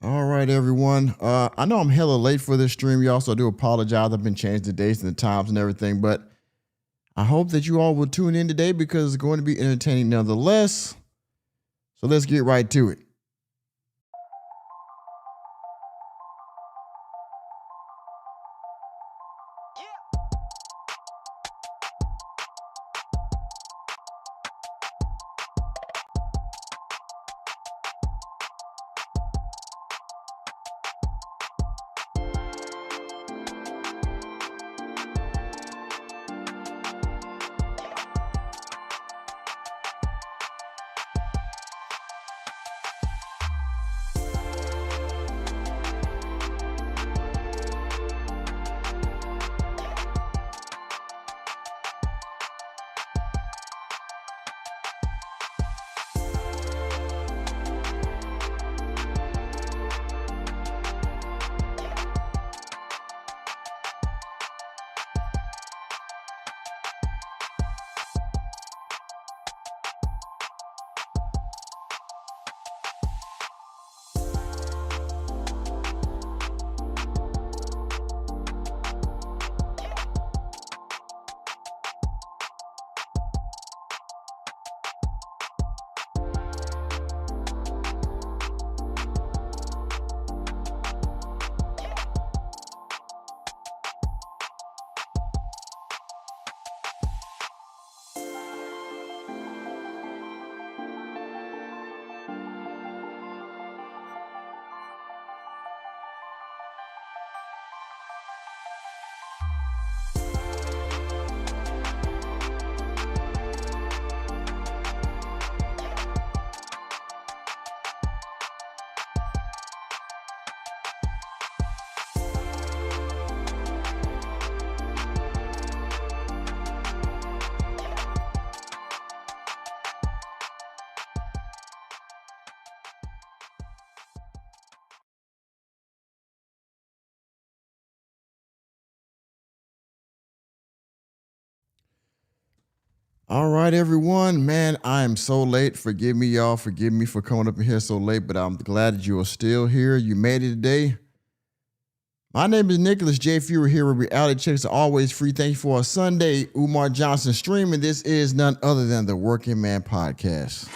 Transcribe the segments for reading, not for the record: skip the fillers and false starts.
All right, everyone. I know I'm hella late for this stream, y'all, so I do apologize. I've been changing the dates and the times and everything, but I hope that you all will tune in today because it's going to be entertaining nonetheless. So let's get right to it. All right, everyone. Man, I am so late. Forgive me, y'all. Forgive me for coming up in here so late, but I'm glad that you are still here. You made it today. My name is Nicholas J. Fuhrer here where reality checks are always free. Thank you for a Sunday Umar Johnson stream, and this is none other than the Working Man Podcast.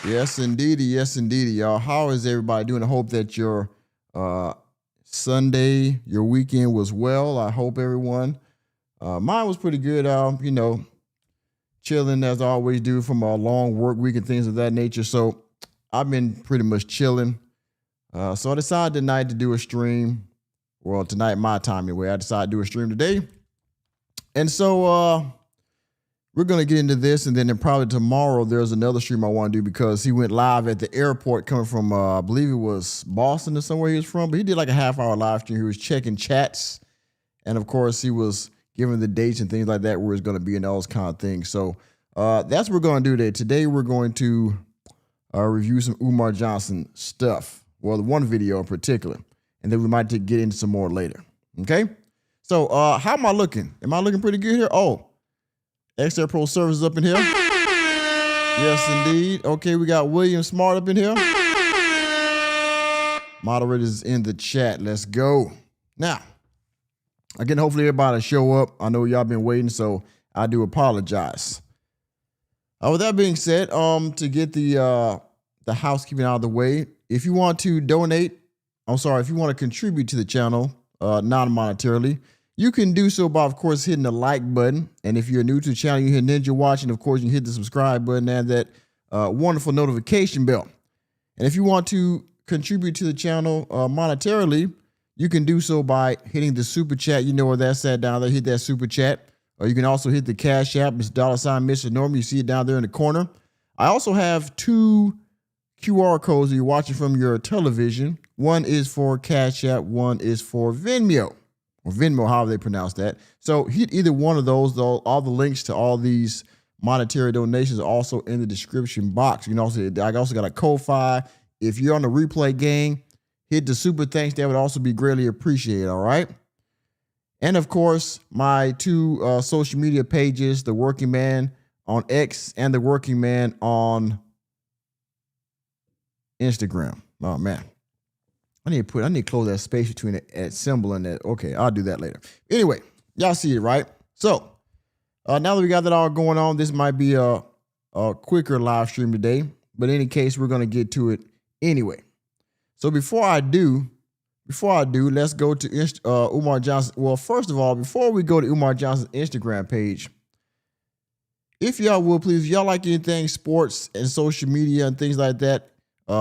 Yes, indeedy. Yes, indeedy, y'all. How is everybody doing? I hope that your Sunday, your weekend was well. I hope everyone. Mine was pretty good. Chilling as I always do from a long work week and things of that nature. So I've been pretty much chilling. So I decided tonight to do a stream. Well, tonight, my time anyway. I decided to do a stream today. And so we're going to get into this. And then probably tomorrow, there's another stream I want to do because he went live at the airport coming from, I believe it was Boston or somewhere he was from. But he did like a half-hour live stream. He was checking chats. And, of course, he was giving the dates and things like that where it's going to be and all those kind of things. So that's what we're going to do today. Today, we're going to review some Umar Johnson stuff. Well, the one video in particular. And then we might get into some more later. Okay? So how am I looking? Am I looking pretty good here? Oh, XR Pro Services up in here. Yes, indeed. Okay, we got William Smart up in here. Moderators in the chat. Let's go. Now, again, hopefully everybody will show up. I know y'all been waiting, so I do apologize. With that being said, to get the housekeeping out of the way, if you want to donate, if you want to contribute to the channel, non-monetarily, you can do so by, of course, hitting the like button. And if you're new to the channel, you hit Ninja Watch, and of course, you hit the subscribe button and that wonderful notification bell. And if you want to contribute to the channel monetarily, you can do so by hitting the super chat. You know where that's at down there. Hit that super chat. Or you can also hit the Cashapp. It's $ Mr. Norman. You see it down there in the corner. I also have two QR codes that you're watching from your television. One is for Cashapp. One is for Venmo. Or Venmo, however they pronounce that. So hit either one of those. Though all the links to all these monetary donations are also in the description box. You can also, I also got a Ko-Fi. If you're on the replay gang, hit the super thanks. That would also be greatly appreciated. All right. And of course, my two social media pages, The Working Man on X and the working man on Instagram. Oh man. I need to close that space between that symbol and that. Okay, I'll do that later. Anyway, y'all see it, right? So now that we got that all going on, this might be a quicker live stream today. But in any case, we're gonna get to it anyway. So before I do, let's go to Umar Johnson. Well, first of all, before we go to Umar Johnson's Instagram page, if y'all will, please, if y'all like anything sports and social media and things like that,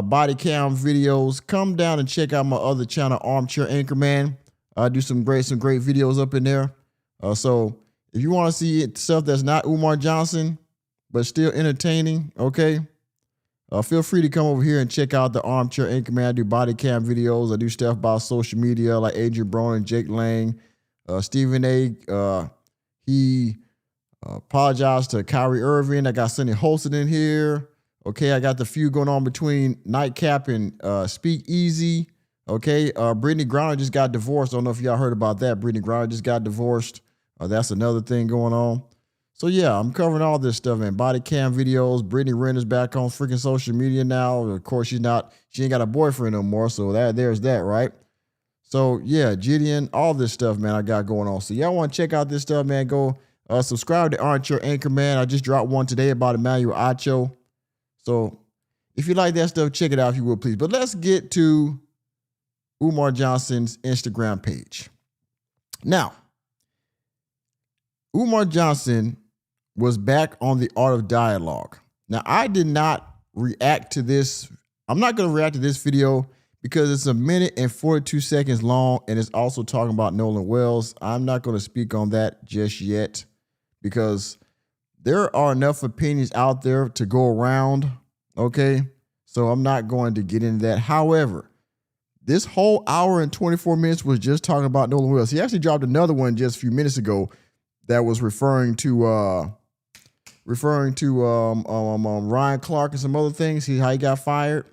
body cam videos, come down and check out my other channel, Armchair Anchorman. I do some great videos up in there. So if you want to see stuff that's not Umar Johnson, but still entertaining, okay, feel free to come over here and check out the Armchair Anchorman. I do body cam videos. I do stuff about social media like Adrian Broner, Jake Lang, Stephen A. He apologized to Kyrie Irving. I got Sonny Holston in here. Okay, I got the feud going on between Nightcap and Speak Easy. Okay, Brittany Griner just got divorced. I don't know if y'all heard about that. Brittany Griner just got divorced. That's another thing going on. So yeah, I'm covering all this stuff, man. Body cam videos. Brittany Renner's back on freaking social media now. Of course, she ain't got a boyfriend no more. So there's that, right? So yeah, Gideon, all this stuff, man, I got going on. So y'all want to check out this stuff, man? Go subscribe to Armchair Anchorman. I just dropped one today about Emmanuel Acho. So if you like that stuff, check it out if you will, please. But let's get to Umar Johnson's Instagram page. Now, Umar Johnson was back on the Art of Dialogue. Now, I did not react to this. I'm not going to react to this video because it's 1 minute and 42 seconds long, and it's also talking about Nolan Wells. I'm not going to speak on that just yet because there are enough opinions out there to go around, okay? So I'm not going to get into that. However, this whole hour and 24 minutes was just talking about Nolan Wells. He actually dropped another one just a few minutes ago that was referring to Ryan Clark and some other things, how he got fired.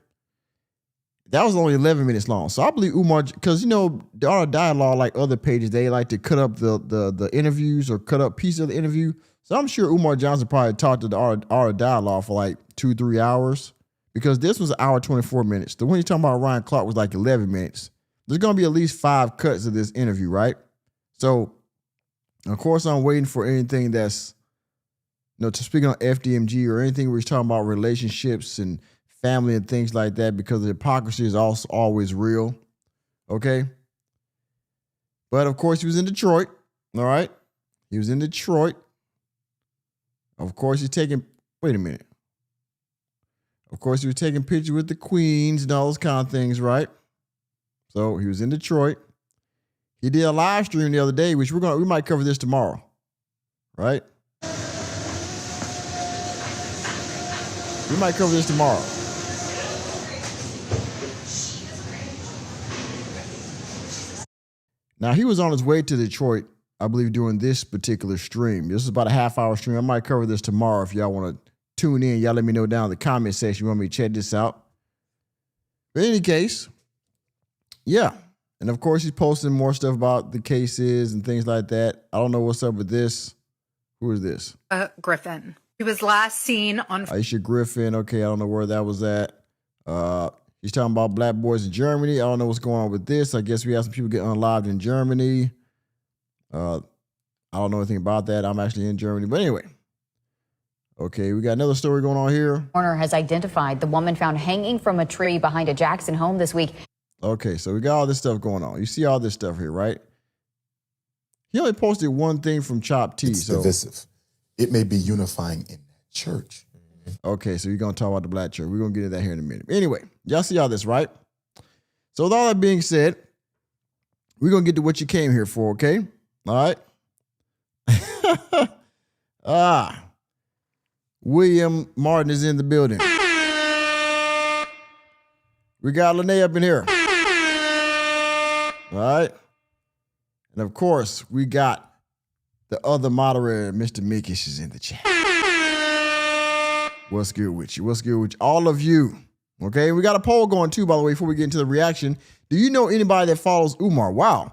That was only 11 minutes long. So I believe Umar, because, you know, the Art of Dialogue, like other pages, they like to cut up the interviews or cut up pieces of the interview. So I'm sure Umar Johnson probably talked to the Art of Dialogue for like 2-3 hours because this was 1 hour 24 minutes. The one you're talking about Ryan Clark was like 11 minutes. There's going to be at least 5 cuts of this interview, right? So, of course, I'm waiting for anything that's, you know, to speak on FDMG or anything where he's talking about relationships and family and things like that because the hypocrisy is also always real, okay? But, of course, he was in Detroit, all right? He was in Detroit. Of course, he's taking, wait a minute. Of course, he was taking pictures with the queens and all those kind of things, right? So he was in Detroit. He did a live stream the other day, which we might cover this tomorrow, right? We might cover this tomorrow. Now, he was on his way to Detroit, I believe, doing this particular stream. This is about a half-hour stream. I might cover this tomorrow if y'all want to tune in. Y'all let me know down in the comment section you want me to check this out. But in any case, yeah. And, of course, he's posting more stuff about the cases and things like that. I don't know what's up with this. Who is this? Griffin. He was last seen on... Aisha Griffin. Okay, I don't know where that was at. He's talking about black boys in Germany. I don't know what's going on with this. I guess we have some people get unlived in Germany. I don't know anything about that. I'm actually in Germany. But anyway. Okay, we got another story going on here. Coroner has identified the woman found hanging from a tree behind a Jackson home this week. Okay, so we got all this stuff going on. You see all this stuff here, right? He only posted one thing from Chop T. It's divisive. It may be unifying in that church. Okay, so you're going to talk about the black church. We're going to get into that here in a minute. Anyway, y'all see all this, right? So with all that being said, we're going to get to what you came here for, okay? All right? William Martin is in the building. We got Lene up in here. All right? And of course, we got the other moderator, Mr. Mikish, is in the chat. What's good with you? What's good with you? All of you. Okay, we got a poll going too, by the way, before we get into the reaction. Do you know anybody that follows Umar? Wow.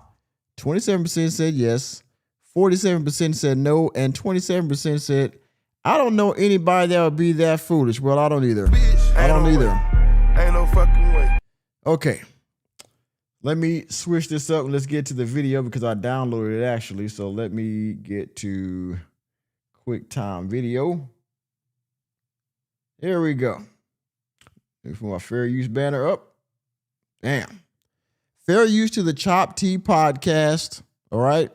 27% said yes, 47% said no, and 27% said, I don't know anybody that would be that foolish. Well, I don't either. I don't either. Ain't no fucking way. Okay. Let me switch this up and let's get to the video because I downloaded it actually. So let me get to QuickTime Video. Here we go. Let me put my fair use banner up. Damn. Fair use to the Chop T podcast. All right.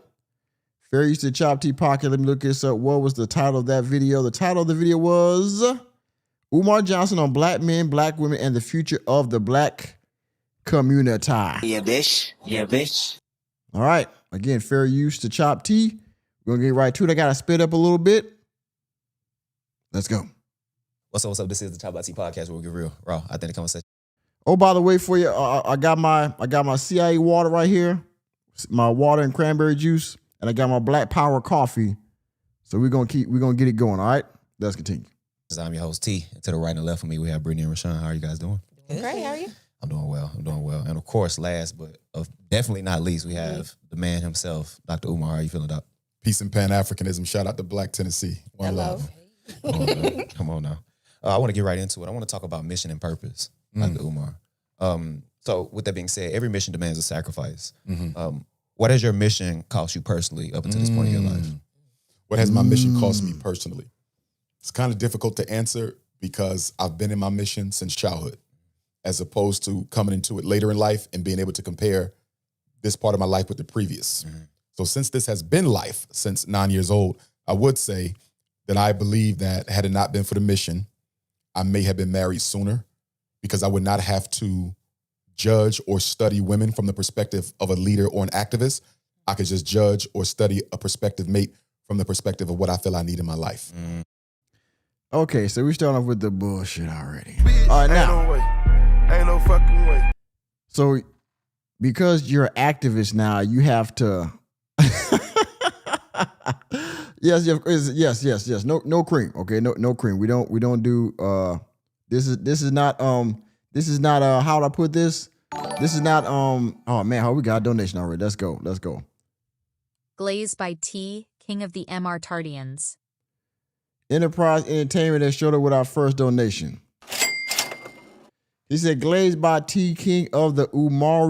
Fair use to the Chop T podcast. Let me look this up. What was the title of that video? The title of the video was Umar Johnson on Black Men, Black Women, and the Future of the Black Community. Yeah, bitch. Yeah, bitch. All right. Again, fair use to Chop T. We're going to get right to it. I got to spit up a little bit. Let's go. What's up? What's up? This is the Chop T podcast where we get real, raw, authentic conversation. Oh, by the way, for you, I got my CIA water right here, my water and cranberry juice, and I got my Black Power coffee. So we're gonna get it going. All right, let's continue. I'm your host T. And to the right and left of me, we have Brittany and Rashawn. How are you guys doing? Great, how are you? I'm doing well. And of course, last but definitely not least, we have the man himself, Dr. Umar. How are you feeling, Doc? Peace and Pan-Africanism. Shout out to Black Tennessee. One love. Come on now. I want to get right into it. I want to talk about mission and purpose, Dr. Umar. So with that being said, every mission demands a sacrifice. What has your mission cost you personally up until this point in your life? What has my mission cost me personally? It's kind of difficult to answer because I've been in my mission since childhood, as opposed to coming into it later in life and being able to compare this part of my life with the previous. So since this has been life since 9 years old, I would say that I believe that had it not been for the mission, I may have been married sooner because I would not have to judge or study women from the perspective of a leader or an activist. I could just judge or study a prospective mate from the perspective of what I feel I need in my life. Okay, so we start off with the bullshit already. Bitch, All right, ain't now. no way. Ain't no fucking way. So because you're an activist now, you have to. Yes. No cream. Okay, no cream. We don't do. This is not. How would I put this? This is not. Oh man, we got a donation already. Let's go. Glazed by T, King of the MR Tardians. Enterprise Entertainment has showed up with our first donation. He said, glazed by T, King of the Umar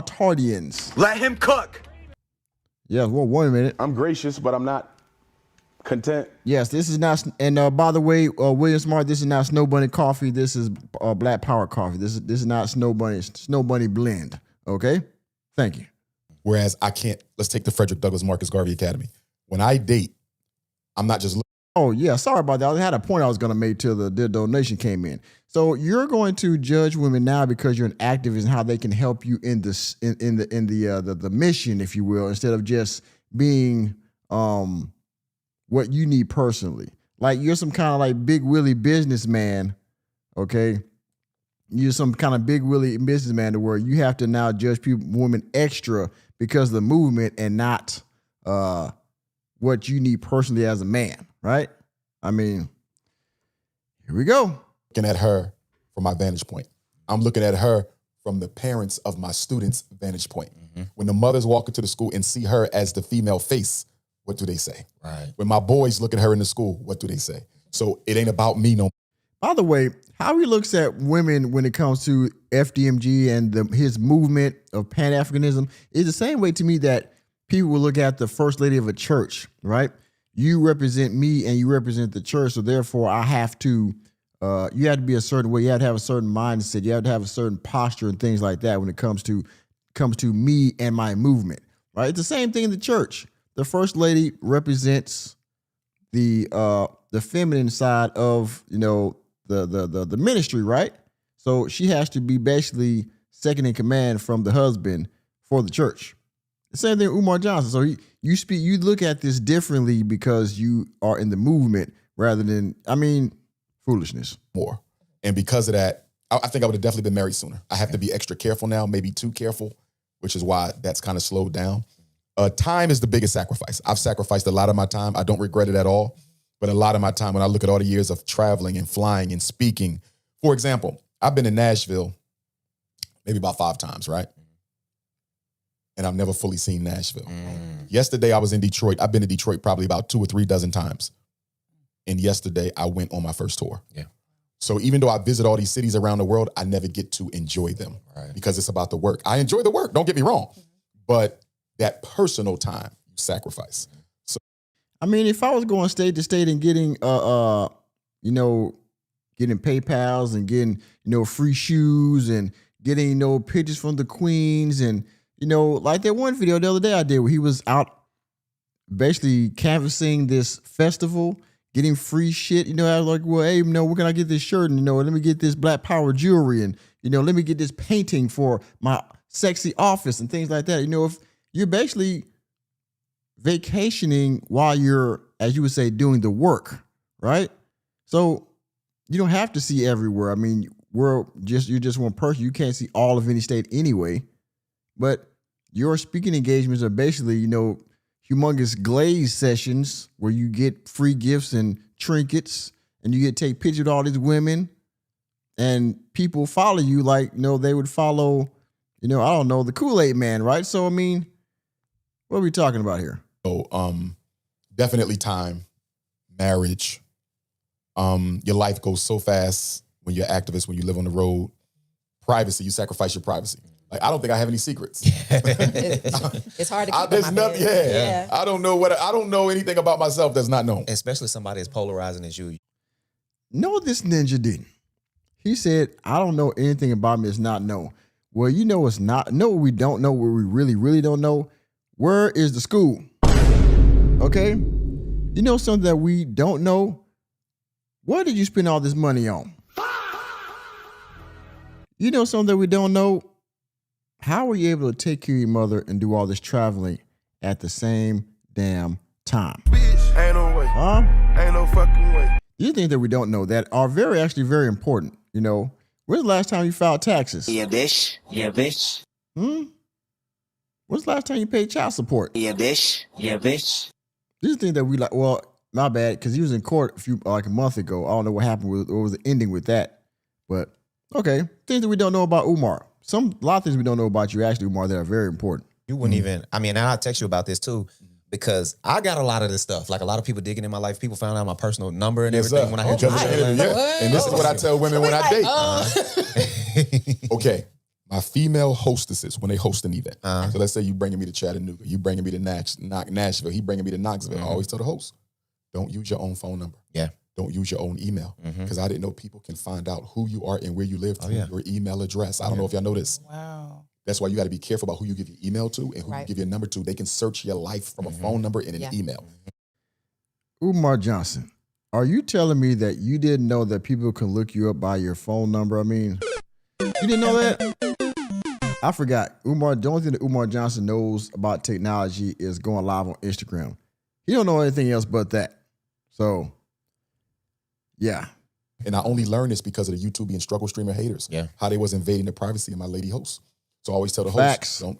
Tardians. Let him cook. Yes, well, 1 minute. I'm gracious, but I'm not content. Yes, this is not, and by the way, William Smart, this is not Snow Bunny coffee. This is Black Power coffee. This is not Snow Bunny blend. Okay, thank you. Whereas I can't, let's take the Frederick Douglass Marcus Garvey Academy. When I date, I'm not just Oh yeah, sorry about that. I had a point I was going to make till the donation came in. So you're going to judge women now because you're an activist and how they can help you in this in the mission, if you will, instead of just being what you need personally. Like you're some kind of like big willy businessman, okay? You're some kind of big willy businessman to where you have to now judge women extra because of the movement and not what you need personally as a man, right? I mean, here we go. looking at her from my vantage point. I'm looking at her from the parents of my students' vantage point. Mm-hmm. When the mothers walk into the school and see her as the female face, what do they say? Right. When my boys look at her in the school, what do they say? So it ain't about me no more. By the way, how he looks at women when it comes to FDMG and his movement of Pan-Africanism is the same way to me that people will look at the first lady of a church, right? You represent me and you represent the church, so therefore I have to, you have to be a certain way. You have to have a certain mindset. You have to have a certain posture and things like that when it comes to me and my movement, right? It's the same thing in the church. The first lady represents the feminine side of, the ministry, right? So she has to be basically second in command from the husband for the church. The same thing with Umar Johnson. So you look at this differently because you are in the movement rather than, foolishness. More. And because of that, I think I would have definitely been married sooner. I have to be extra careful now, maybe too careful, which is why that's kind of slowed down. Time is the biggest sacrifice. I've sacrificed a lot of my time. I don't regret it at all. But a lot of my time, when I look at all the years of traveling and flying and speaking, for example, I've been to Nashville maybe about 5 times, right? And I've never fully seen Nashville. Yesterday, I was in Detroit. I've been to Detroit probably about 2 or 3 dozen times. And yesterday I went on my first tour. Yeah. So even though I visit all these cities around the world, I never get to enjoy them because it's about the work. I enjoy the work, don't get me wrong. But that personal time you sacrifice. So I mean, if I was going state to state and getting you know, getting PayPals and getting, you know, free shoes and getting, you know, pictures from the queens and, you know, like that one video the other day I did where he was out basically canvassing this festival, getting free shit. You know, I was like, well, hey, you know, where can I get this shirt? And, you know, let me get this Black Power jewelry and, you know, let me get this painting for my sexy office and things like that. You know, if you're basically vacationing while you're, as you would say, doing the work, right? So you don't have to see everywhere. I mean, you're just one person. You can't see all of any state anyway. But your speaking engagements are basically, you know, humongous glaze sessions where you get free gifts and trinkets and you get to take pictures with all these women and people follow you like, you know, they would follow, you know, I don't know, the Kool-Aid man, right? So, I mean, what are we talking about here? So, definitely time, marriage. Your life goes so fast when you're activist, when you live on the road. Privacy, you sacrifice your privacy. Like, I don't think I have any secrets. It's hard to keep there's in my nothing. bed. I don't know anything about myself that's not known. Especially somebody as polarizing as you. No, this ninja didn't. He said, I don't know anything about me that's not known. Well, you know it's not. No, we don't know where we really, really don't know. Where is the school? Okay? You know something that we don't know? What did you spend all this money on? You know something that we don't know? How were you able to take care of your mother and do all this traveling at the same damn time? Bitch, ain't no way. Huh? Ain't no fucking way. These things that we don't know that are actually very important. You know, when's the last time you filed taxes? Yeah, bitch. Yeah, bitch. When's the last time you paid child support? Yeah, bitch. Yeah, bitch. These are things that we like. Well, my bad, because he was in court a month ago. I don't know what happened with, what was the ending with that. But okay, things that we don't know about Umar. A lot of things we don't know about you, actually, Umar, that are very important. You wouldn't even, I mean, and I'll text you about this too, because I got a lot of this stuff. Like a lot of people digging in my life. People found out my personal number and everything when I had you. And this is what I tell women when I date. Okay. My female hostesses, when they host an event. So let's say you bringing me to Chattanooga, you bringing me to Nashville, he bringing me to Knoxville. I always tell the host, don't use your own phone number. Yeah. Don't use your own email. Because I didn't know people can find out who you are and where you live through your email address. I don't know if y'all know this. Wow. That's why you got to be careful about who you give your email to and who you give your number to. They can search your life from a phone number and an email. Umar Johnson, are you telling me that you didn't know that people can look you up by your phone number? I mean, you didn't know that? I forgot. The only thing that Umar Johnson knows about technology is going live on Instagram. He don't know anything else but that. So, yeah. And I only learned this because of the YouTube and struggle streamer haters. Yeah. How they was invading the privacy of my lady host. So I always tell the host, don't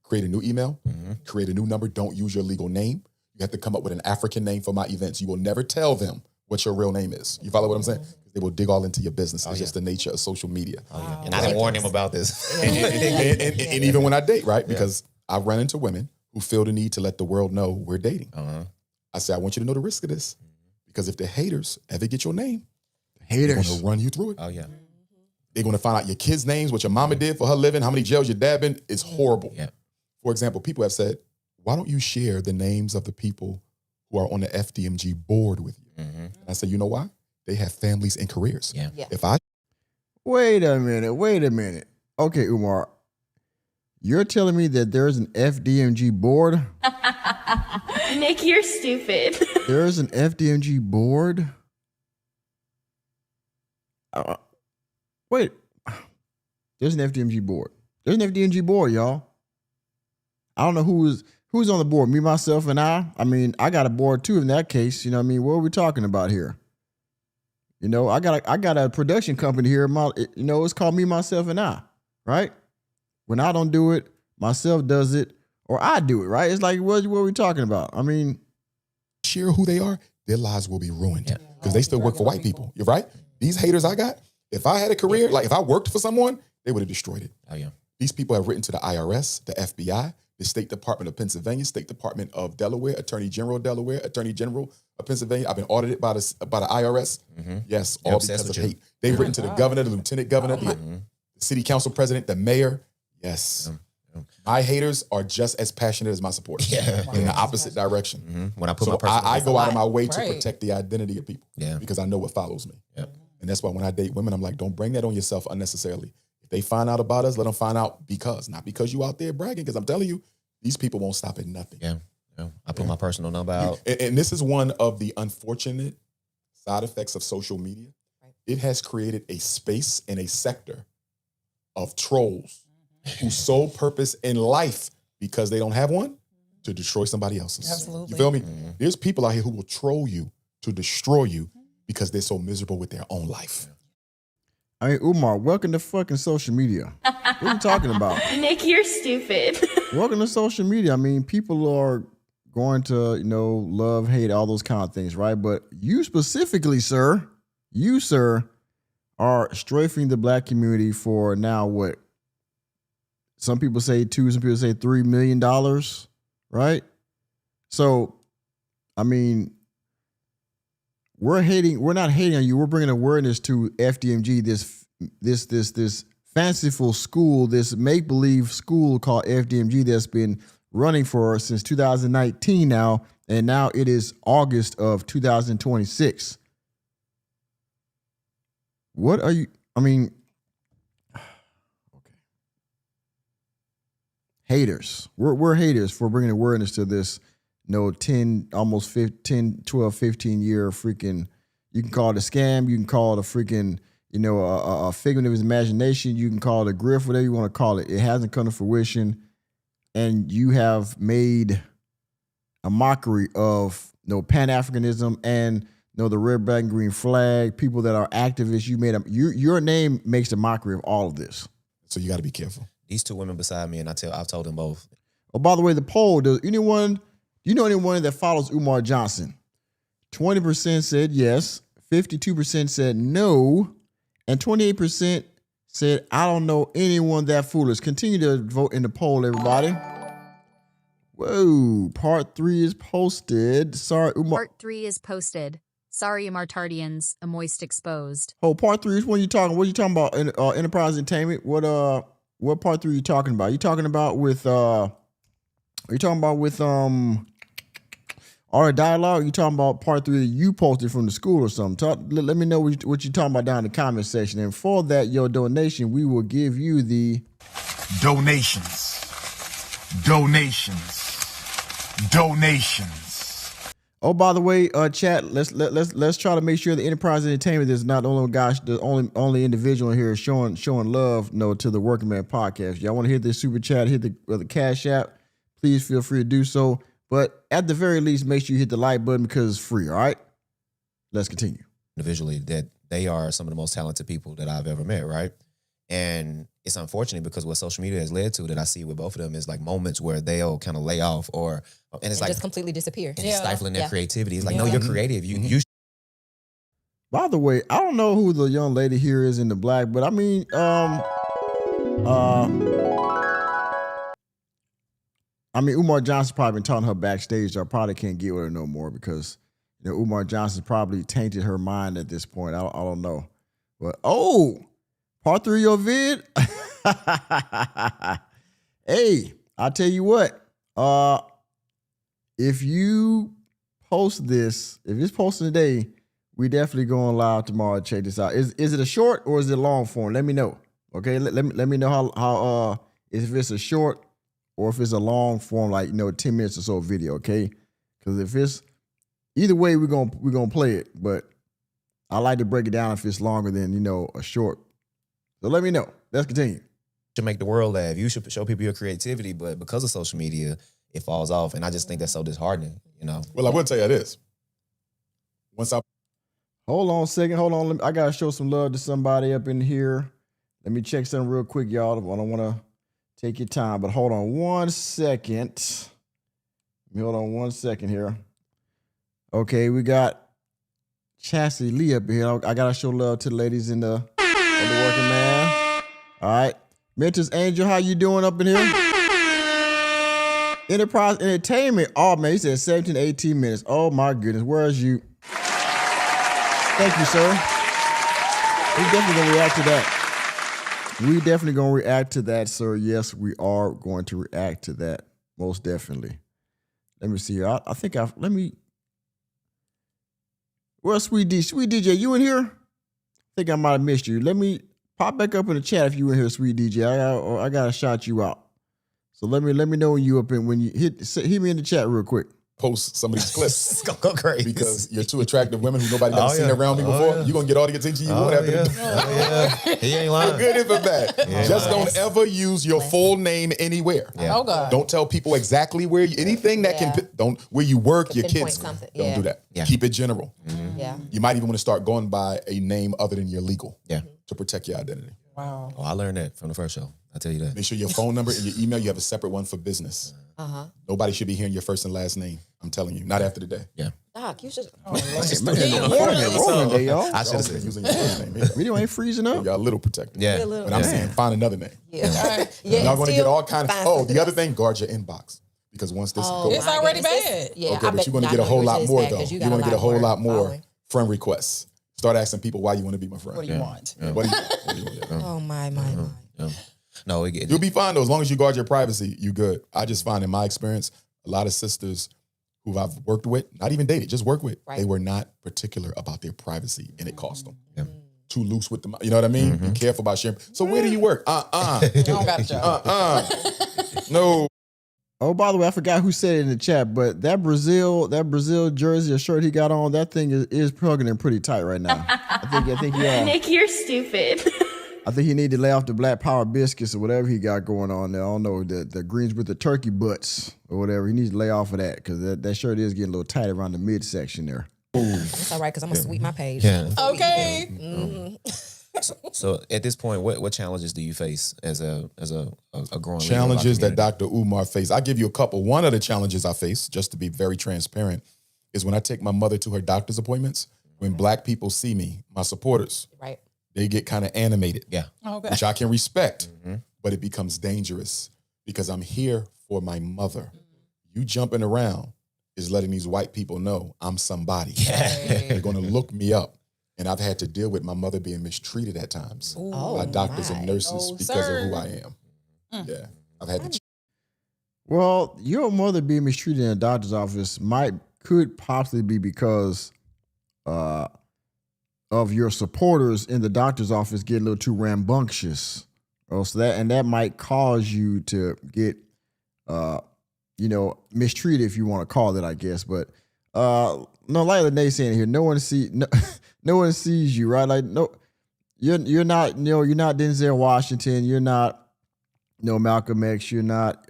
create a new email, create a new number, don't use your legal name. You have to come up with an African name for my events. You will never tell them what your real name is. You follow what I'm saying? They will dig all into your business. It's just the nature of social media. And I didn't warn him about this. And even when I date, right? Because I run into women who feel the need to let the world know we're dating. I say, I want you to know the risk of this. Because if the haters ever get your name, they're going to run you through it. Oh, yeah. They're going to find out your kids' names, what your mama did for her living, how many jails your dad been. It's horrible. Yeah. For example, people have said, why don't you share the names of the people who are on the FDMG board with you? And I say, you know why? They have families and careers. Yeah. If I Wait a minute. Okay, Umar, you're telling me that there's an FDMG board? Nick, you're stupid. There's an FDMG board? Wait. There's an FDMG board. There's an FDMG board, y'all. I don't know who's on the board. Me, myself, and I. I mean, I got a board too in that case. You know what I mean? What are we talking about here? You know, I got a production company here. It's called Me, Myself, and I, right? When I don't do it, myself does it, or I do it, right? It's like, what are we talking about? I mean, share who they are, their lives will be ruined because they still work for white people. You're right. These haters I got, if I had a career, like if I worked for someone, they would have destroyed it. Oh, yeah. These people have written to the IRS, the FBI, the State Department of Pennsylvania, State Department of Delaware, Attorney General of Delaware, Attorney General of Pennsylvania. I've been audited by the IRS. Yes, all because of hate. They've written to the governor, the lieutenant governor, the city council president, the mayor. Yes. My haters are just as passionate as my supporters. In the opposite direction. When I put my personal I go out of my way to protect the identity of people. Because I know what follows me. And that's why when I date women, I'm like, don't bring that on yourself unnecessarily. If they find out about us, let them find out not because you out there bragging, because I'm telling you, these people won't stop at nothing. I put my personal number out. And this is one of the unfortunate side effects of social media. It has created a space and a sector of trolls whose sole purpose in life, because they don't have one, to destroy somebody else's. Absolutely. You feel me? There's people out here who will troll you to destroy you because they're so miserable with their own life. I mean, Umar, welcome to fucking social media. What are you talking about? Nick, you're stupid. Welcome to social media. I mean, people are going to, love, hate, all those kind of things, right? But you specifically, sir, are strafing the black community for now what? Some people say $2, some people say $3 million, right? So, I mean, we're not hating on you. We're bringing awareness to FDMG, this fanciful school, this make-believe school called FDMG that's been running for since 2019 now, and now it is August of 2026. What are you, haters. We're haters for bringing awareness to this, 10, almost 15, 12, 15 year freaking, you can call it a scam, you can call it a freaking, a figment of his imagination, you can call it a grift, whatever you want to call it. It hasn't come to fruition, and you have made a mockery of Pan-Africanism and the red, black, and green flag, people that are activists. Your name makes a mockery of all of this. So you got to be careful. These two women beside me, and I've told them both. Oh, by the way, the poll, do you know anyone that follows Umar Johnson? 20% said yes, 52% said no, and 28% said, I don't know anyone that foolish. Continue to vote in the poll, everybody. Whoa, part 3 is posted. Sorry, Umar. Part 3 is posted. Sorry, Umar Tardians, a moist exposed. Oh, part 3 is what are you talking about? Enterprise Entertainment? What part 3 are you talking about? You talking about with Art of Dialogue? Or you talking about part 3 that you posted from the school or something? Let me know what you're talking about down in the comment section. And for that, your donation, we will give you the Donations. Oh, by the way, chat. Let's try to make sure the Enterprise Entertainment is not the only individual here showing love, to the Working Man Podcast. Y'all want to hit this super chat? Hit the Cash App. Please feel free to do so. But at the very least, make sure you hit the like button because it's free. All right. Let's continue. Individually, that they are some of the most talented people that I've ever met, right? And it's unfortunate because what social media has led to that I see with both of them is like moments where they'll kind of lay off and it's like just completely disappear. And it's stifling their creativity. It's like, no, you're creative. You By the way, I don't know who the young lady here is in the black, but I mean, Umar Johnson probably been telling her backstage, so I probably can't get with her no more because Umar Johnson probably tainted her mind at this point. I don't know, but part 3 of your vid. Hey, I'll tell you what. If you post this, if it's posted today, we definitely going live tomorrow. Check this out. Is it a short or is it a long form? Let me know. Okay, let me know how if it's a short or if it's a long form, like 10 minutes or so video. Okay, because if it's either way, we're gonna play it. But I like to break it down if it's longer than a short. So let me know. Let's continue. should make the world laugh. You should show people your creativity, but because of social media, it falls off. And I just think that's so disheartening, Well, I will tell you this. Hold on a second. Hold on. I got to show some love to somebody up in here. Let me check something real quick, y'all. I don't want to take your time, but hold on 1 second. Hold on 1 second here. Okay, we got Chastity Lee up here. I got to show love to the ladies in the Working Man. All right. Mentor's Angel, how you doing up in here? Enterprise Entertainment. Oh, man, he said 17 to 18 minutes. Oh, my goodness. Where's you? Thank you, sir. We definitely going to react to that. We definitely going to react to that, sir. Yes, we are going to react to that. Most definitely. Let me see here. Well, Sweet DJ, you in here? I think I might have missed you. Let me pop back up in the chat if you in here, Sweet DJ. I got to shout you out. So let me know when you hit me in the chat real quick. Post some of these clips. Go crazy. Because you're two attractive women who nobody never seen around me before. You're going to get all the attention you want after this. He ain't lying. For good and for bad. Just don't ever use your full name anywhere. Oh, God. Don't tell people exactly where anything that where you work, your kids. Something. Don't do that. Yeah. Keep it general. Yeah. You might even want to start going by a name other than your legal. Yeah. To protect your identity. Wow. Oh, I learned that from the first show. I'll tell you that. Make sure your phone number and your email, you have a separate one for business. Nobody should be hearing your first and last name. I'm telling you, not after the day. Yeah. Doc, you should. Rolling day, y'all. I should have said Using your first name. Yeah. Video ain't freezing up. Y'all a little protected. Yeah. But I'm saying find another name. Yeah. Y'all going to get all kinds of. The other thing, guard your inbox. Because once this goes. It's already bad. Yeah. Okay, but you're going to get a whole lot more, though. You're going to get a whole lot more friend requests. Start asking people why you want to be my friend. What do you want? What do you want? Oh, my. No, you'll be fine, though. As long as you guard your privacy, you good. I just find in my experience, a lot of sisters who I've worked with, not even dated, just worked with, they were not particular about their privacy, and it cost them. Yeah. Too loose with them. You know what I mean? Be careful about sharing. So where do you work? You don't got a job. No. Oh, by the way, I forgot who said it in the chat, but that Brazil jersey or shirt he got on, that thing is plugging in pretty tight right now. I think Nick, you're stupid. I think he need to lay off the Black Power biscuits or whatever he got going on there. I don't know, the greens with the turkey butts or whatever. He needs to lay off of that because that shirt is getting a little tight around the midsection there. It's all right because I'm going to sweep my page. Yeah. Okay. So at this point, what challenges do you face as a growing leader Challenges of our that Dr. Umar faced. I'll give you a couple. One of the challenges I face, just to be very transparent, is when I take my mother to her doctor's appointments. When Black people see me, my supporters, Right. they get kind of animated. Yeah. Okay. Which I can respect, but it becomes dangerous because I'm here for my mother. You jumping around is letting these white people know I'm somebody. They're going to look me up. And I've had to deal with my mother being mistreated at times by doctors and nurses because of who I am. Yeah. I've had to. Well, your mother being mistreated in a doctor's office could possibly be because of your supporters in the doctor's office getting a little too rambunctious. So that might cause you to get mistreated, if you want to call it, I guess. But no, like Lene saying here, no one sees you, right? Like you're not Denzel Washington, you're not Malcolm X, you're not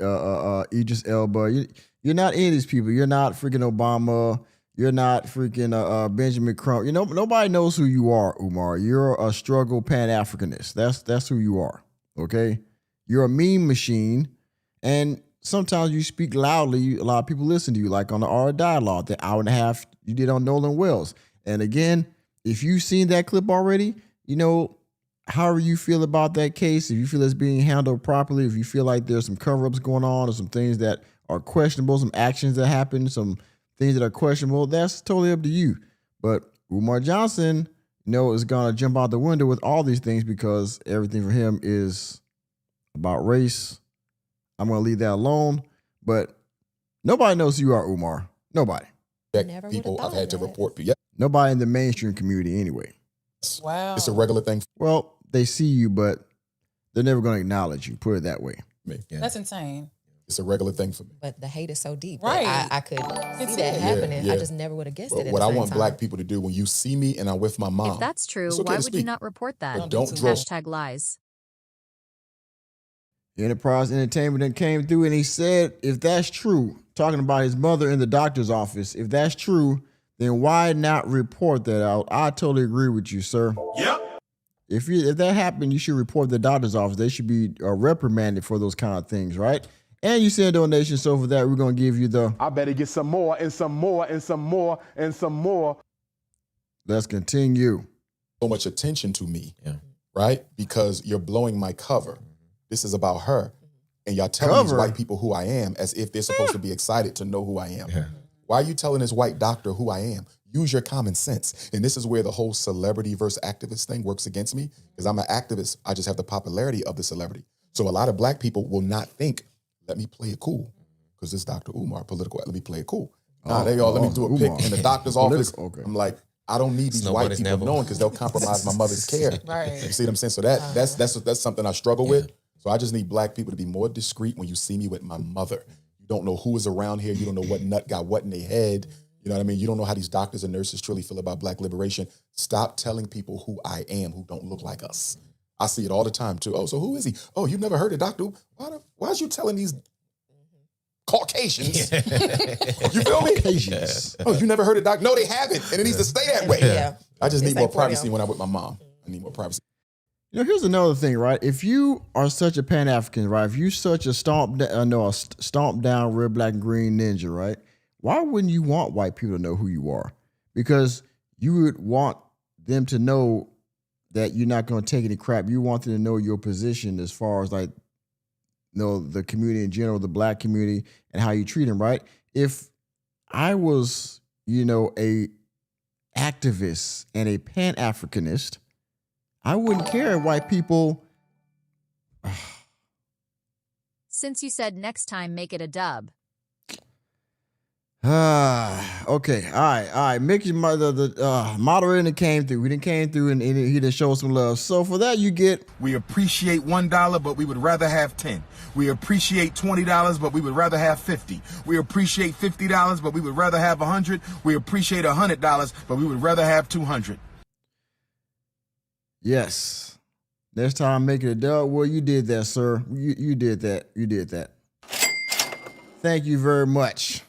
Idris Elba, you're not any of these people. You're not freaking Obama. You're not freaking Benjamin Crump. Nobody knows who you are, Umar. You're a struggle Pan-Africanist. That's who you are. Okay, you're a meme machine, and sometimes you speak loudly. A lot of people listen to you, like on the Art of Dialogue, the hour and a half you did on Nolan Wells. And again, if you've seen that clip already, however you feel about that case, if you feel it's being handled properly, if you feel like there's some cover-ups going on or some things that are questionable, some actions that happen, some things that are questionable, that's totally up to you. But Umar Johnson, is going to jump out the window with all these things because everything for him is about race. I'm going to leave that alone. But nobody knows who you are, Umar. Nobody. People I've had to report. Yeah. Nobody in the mainstream community anyway. Wow. It's a regular thing. Well, they see you, but they're never going to acknowledge you. Put it that way. Me. Yeah. That's insane. It's a regular thing for me. But the hate is so deep. Right. I could see that happening. I just never would have guessed it. What I want Black people to do when you see me and I'm with my mom. If that's true, it's okay why to would you speak, not report that? but don't draw. Hashtag lies. Enterprise Entertainment then came through and he said, if that's true, talking about his mother in the doctor's office, if that's true, then why not report that out? I totally agree with you, sir. Yep. If that happened, you should report the doctor's office. They should be reprimanded for those kind of things, right? And you send a donation, so for that, we're going to give you I better get some more and some more and some more and some more. Let's continue. So much attention to me, right? Because you're blowing my cover. This is about her. And y'all telling these Cover? white people who I am as if they're supposed to be excited to know who I am. Yeah. Why are you telling this white doctor who I am? Use your common sense. And this is where the whole celebrity versus activist thing works against me, because I'm an activist. I just have the popularity of the celebrity. So a lot of black people will not think, let me play it cool, because this Dr. Umar, political, let me play it cool. Nah, they all let me do a pic Umar. in the doctor's office. Okay. I'm like, I don't need these white Nobody's people never- knowing, because they'll compromise my mother's care. Right. You see what I'm saying? So that's something I struggle with. So I just need black people to be more discreet when you see me with my mother. You don't know who is around here. You don't know what nut got what in their head. You know what I mean? You don't know how these doctors and nurses truly feel about black liberation. Stop telling people who I am who don't look like us. I see it all the time too. Oh, so who is he? Oh, you never heard of Dr. Why is you telling these Caucasians? You feel me? Caucasians. Oh, you never heard of Dr. No, they haven't. And it needs to stay that way. Yeah. I just It's need more like 40 privacy when I'm with my mom. I need more privacy. You know, here's another thing, right? If you are such a Pan-African, right? If you such a stomp down red, black, and green ninja, right? Why wouldn't you want white people to know who you are? Because you would want them to know that you're not going to take any crap. You want them to know your position as far as like, you know, the community in general, the black community, and how you treat them, right? If I was, you know, a activist and a Pan-Africanist, I wouldn't care if white people. Since you said next time, make it a dub. Okay, all right. Mickey, the moderator came through. He didn't came through and he didn't show some love. So for that, you get. We appreciate $1, but we would rather have 10. We appreciate $20, but we would rather have 50. We appreciate $50, but we would rather have 100. We appreciate $100, but we would rather have 200. Yes. Next time, make it a dub. Well, you did that, sir. You did that. You did that. Thank you very much.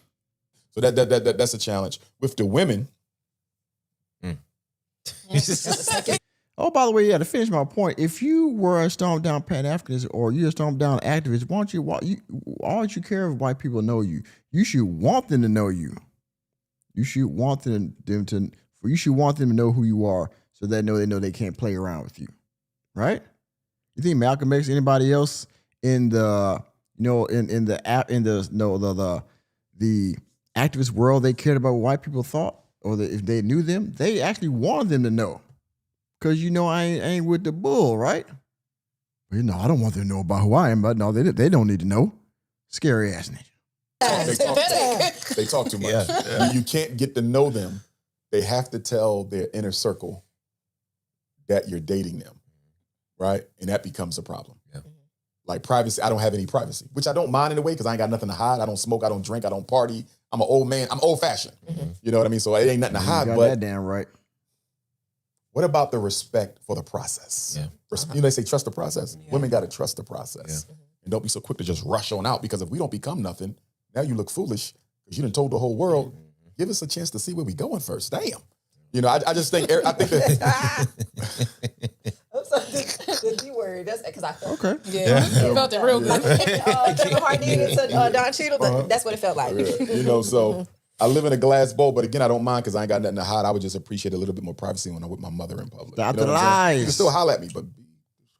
So that's a challenge. With the women, Oh, by the way, yeah, to finish my point, if you were a stomp down Pan-Africanist or you're a stomp down activist, why don't you care if white people know you? You should want them to know you. You should want them to know who you are, so they know they can't play around with you, right? You think Malcolm X, anybody else in the the activist world, they cared about what white people thought, or if they knew them, they actually wanted them to know, because I ain't with the bull, right? But I don't want them to know about who I am. But no, they don't need to know. Scary ass nigga. they talk too much. Yeah. You can't get to know them. They have to tell their inner circle that you're dating them, right? And that becomes a problem. Yeah. Like privacy, I don't have any privacy, which I don't mind in a way, because I ain't got nothing to hide. I don't smoke, I don't drink, I don't party. I'm an old man. I'm old fashioned. Mm-hmm. You know what I mean? So it ain't nothing to hide. You got but that damn right. What about the respect for the process? Yeah. They say trust the process. Yeah. Women got to trust the process. Yeah. And don't be so quick to just rush on out, because if we don't become nothing, now you look foolish because you done told the whole world, give us a chance to see where we going first. Damn. I just think, that. The G word. That's because I felt okay. Yeah, I felt it real good. Kevin Hart needed to Don Cheadle. That's what it felt like. So I live in a glass bowl, but again, I don't mind, because I ain't got nothing to hide. I would just appreciate a little bit more privacy when I'm with my mother in public. Stop the lies. You can still holler at me, but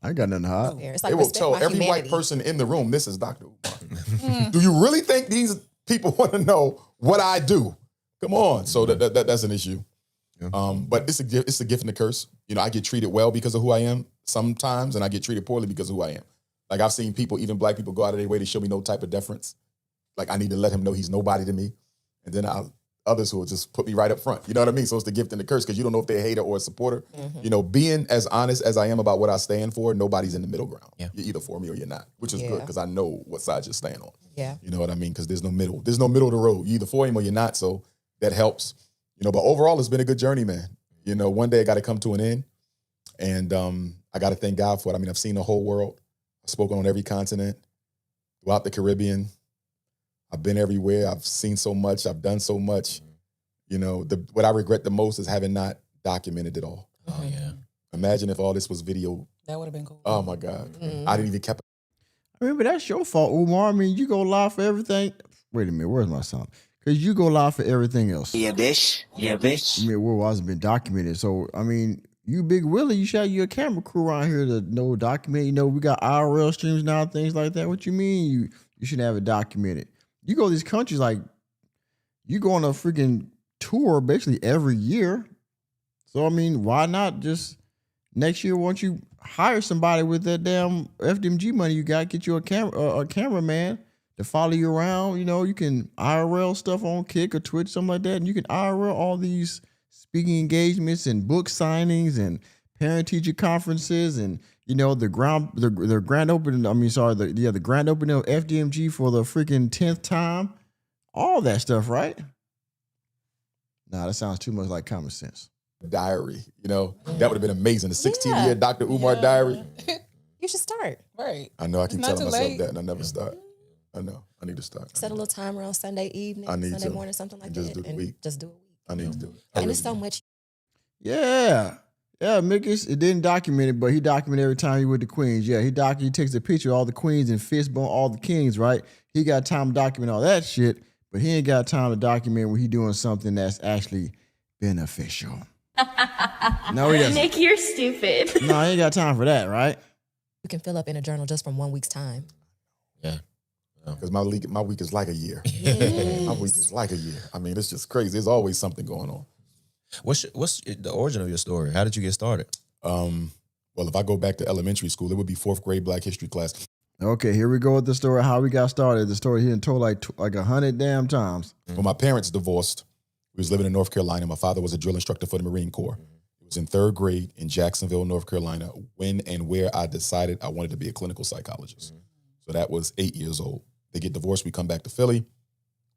I ain't got nothing to hide. It's like they will tell every white person in the room, this is Dr. Umar. Do you really think these people want to know what I do? Come on. So that's an issue. Yeah. But it's a gift and a curse. I get treated well because of who I am sometimes, and I get treated poorly because of who I am. Like, I've seen people, even black people, go out of their way to show me no type of deference. Like, I need to let him know he's nobody to me. And then others who will just put me right up front. You know what I mean? So it's the gift and the curse, because you don't know if they're a hater or a supporter. Mm-hmm. Being as honest as I am about what I stand for, nobody's in the middle ground. Yeah. You're either for me or you're not, which is good, because I know what side you stand on. Yeah. You know what I mean? Because there's no middle. There's no middle of the road. You're either for him or you're not. So that helps. But overall, it's been a good journey, man. One day I got to come to an end. And I got to thank God for it. I mean, I've seen the whole world. I've spoken on every continent, throughout the Caribbean. I've been everywhere. I've seen so much. I've done so much. What I regret the most is having not documented it all. Oh, yeah. Imagine if all this was video. That would have been cool. Oh, my God. Mm-hmm. I didn't even keep. I mean, but that's your fault, Umar. I mean, you go live for everything. Wait a minute. Where's my sound? Because you go live for everything else. Yeah, bitch. Yeah, bitch. I mean, it wasn't been documented. So, I mean, you Big Willie, you should have your camera crew around here to document. We got IRL streams now, things like that. What you mean you should have it documented? You go to these countries, like, you go on a freaking tour basically every year. So, I mean, why not just next year, once you hire somebody with that damn FDMG money you got, get you a cameraman to follow you around. You can IRL stuff on Kick or Twitch, something like that. And you can IRL all these speaking engagements and book signings and parent-teacher conferences and, the grand opening, the grand opening of FDMG for the freaking 10th time. All that stuff, right? Nah, that sounds too much like common sense. Diary, that would have been amazing. The 16-year Dr. Umar diary. You should start. Right. I know I keep Not telling too myself late. that and I never start. I know. I need to start. Set a little timer on Sunday evening, Sunday morning, something like just that. Do the week. Just do it. I need to do it. And it's so much. Yeah. Yeah, Mickus, it didn't document it, but he documented every time he with the queens. Yeah, he takes a picture of all the queens and fist bump all the kings, right? He got time to document all that shit, but he ain't got time to document when he doing something that's actually beneficial. No, he doesn't. Nick, you're stupid. No, he ain't got time for that, right? You can fill up in a journal just from 1 week's time. Yeah. Because my week is like a year. Yes. My week is like a year. I mean, it's just crazy. There's always something going on. What's the origin of your story? How did you get started? Well, if I go back to elementary school, it would be 4th grade Black History class. Okay, here we go with the story, how we got started. The story he done told like 100 damn times. When my parents divorced, we was living in North Carolina. My father was a drill instructor for the Marine Corps. It was in 3rd grade in Jacksonville, North Carolina, when and where I decided I wanted to be a clinical psychologist. So that was 8 years old. They get divorced. We come back to Philly.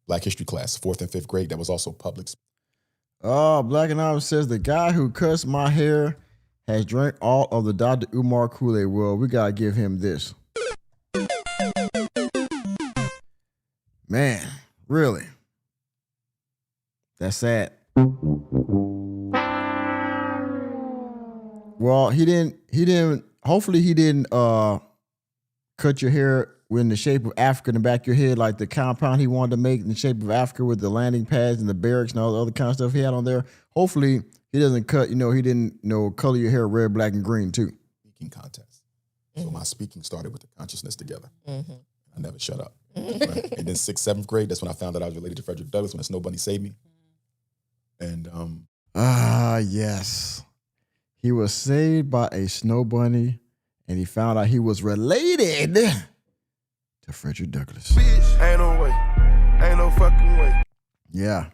Black History class, 4th and 5th grade. That was also public. Oh, Black and Ivan says, the guy who cuts my hair has drank all of the Dr. Umar Kool-Aid. Well, we got to give him this. Man, really? That's sad. Well, hopefully he didn't cut your hair in the shape of Africa in the back of your head, like the compound he wanted to make in the shape of Africa with the landing pads and the barracks and all the other kind of stuff he had on there. Hopefully he doesn't cut, he didn't, color your hair red, black, and green too. Speaking contest. So my speaking started with the consciousness together. Mm-hmm. I never shut up. Right? And then 6th, 7th grade, that's when I found out I was related to Frederick Douglass when the Snow Bunny saved me. And yes. He was saved by a snow bunny and he found out he was related to Frederick Douglass. Ain't no way. Ain't no fucking way. Yeah.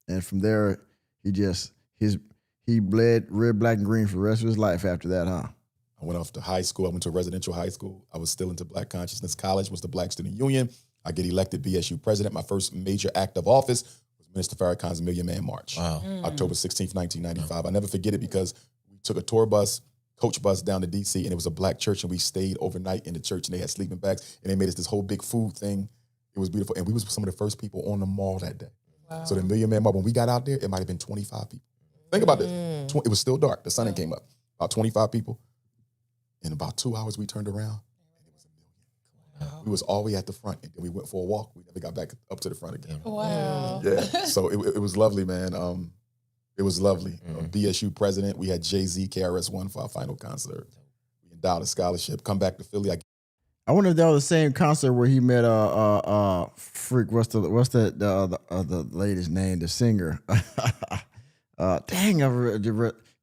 And from there, he bled red, black, and green for the rest of his life after that, huh? I went off to high school. I went to a residential high school. I was still into Black consciousness. College was the Black Student Union. I get elected BSU president. My first major act of office was Minister Farrakhan's Million Man March. Wow. October 16th, 1995. I'll never forget it because we took a tour bus, coach bus down to D.C., and it was a Black church, and we stayed overnight in the church, and they had sleeping bags, and they made us this whole big food thing. It was beautiful, and we was some of the first people on the mall that day. Wow. So the Million Man March, when we got out there, it might have been 25 people. Think about this. It was still dark. The sun came up. About 25 people. In about 2 hours, we turned around, and it was 1 million. Wow. We was all the way at the front, and then we went for a walk. We never got back up to the front again. Wow. Yeah, so it was lovely, man. It was lovely. BSU president. We had Jay-Z, KRS-One for our final concert. We endowed a scholarship. Come back to Philly. I wonder if that was the same concert where he met what's the lady's name, the singer.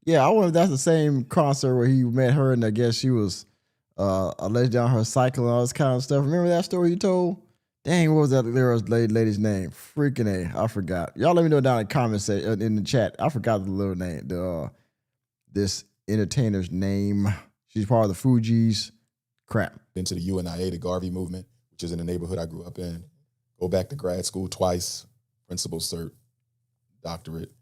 Yeah, I wonder if that's the same concert where he met her and I guess she was alleged on her cycle and all this kind of stuff. Remember that story you told? Dang, what was that lady's name? Freaking A, I forgot. Y'all let me know down in the comments in the chat. I forgot the little name, this entertainer's name. She's part of the Fugees. Crap. Into the UNIA, the Garvey movement, which is in the neighborhood I grew up in. Go back to grad school twice, principal cert, doctorate.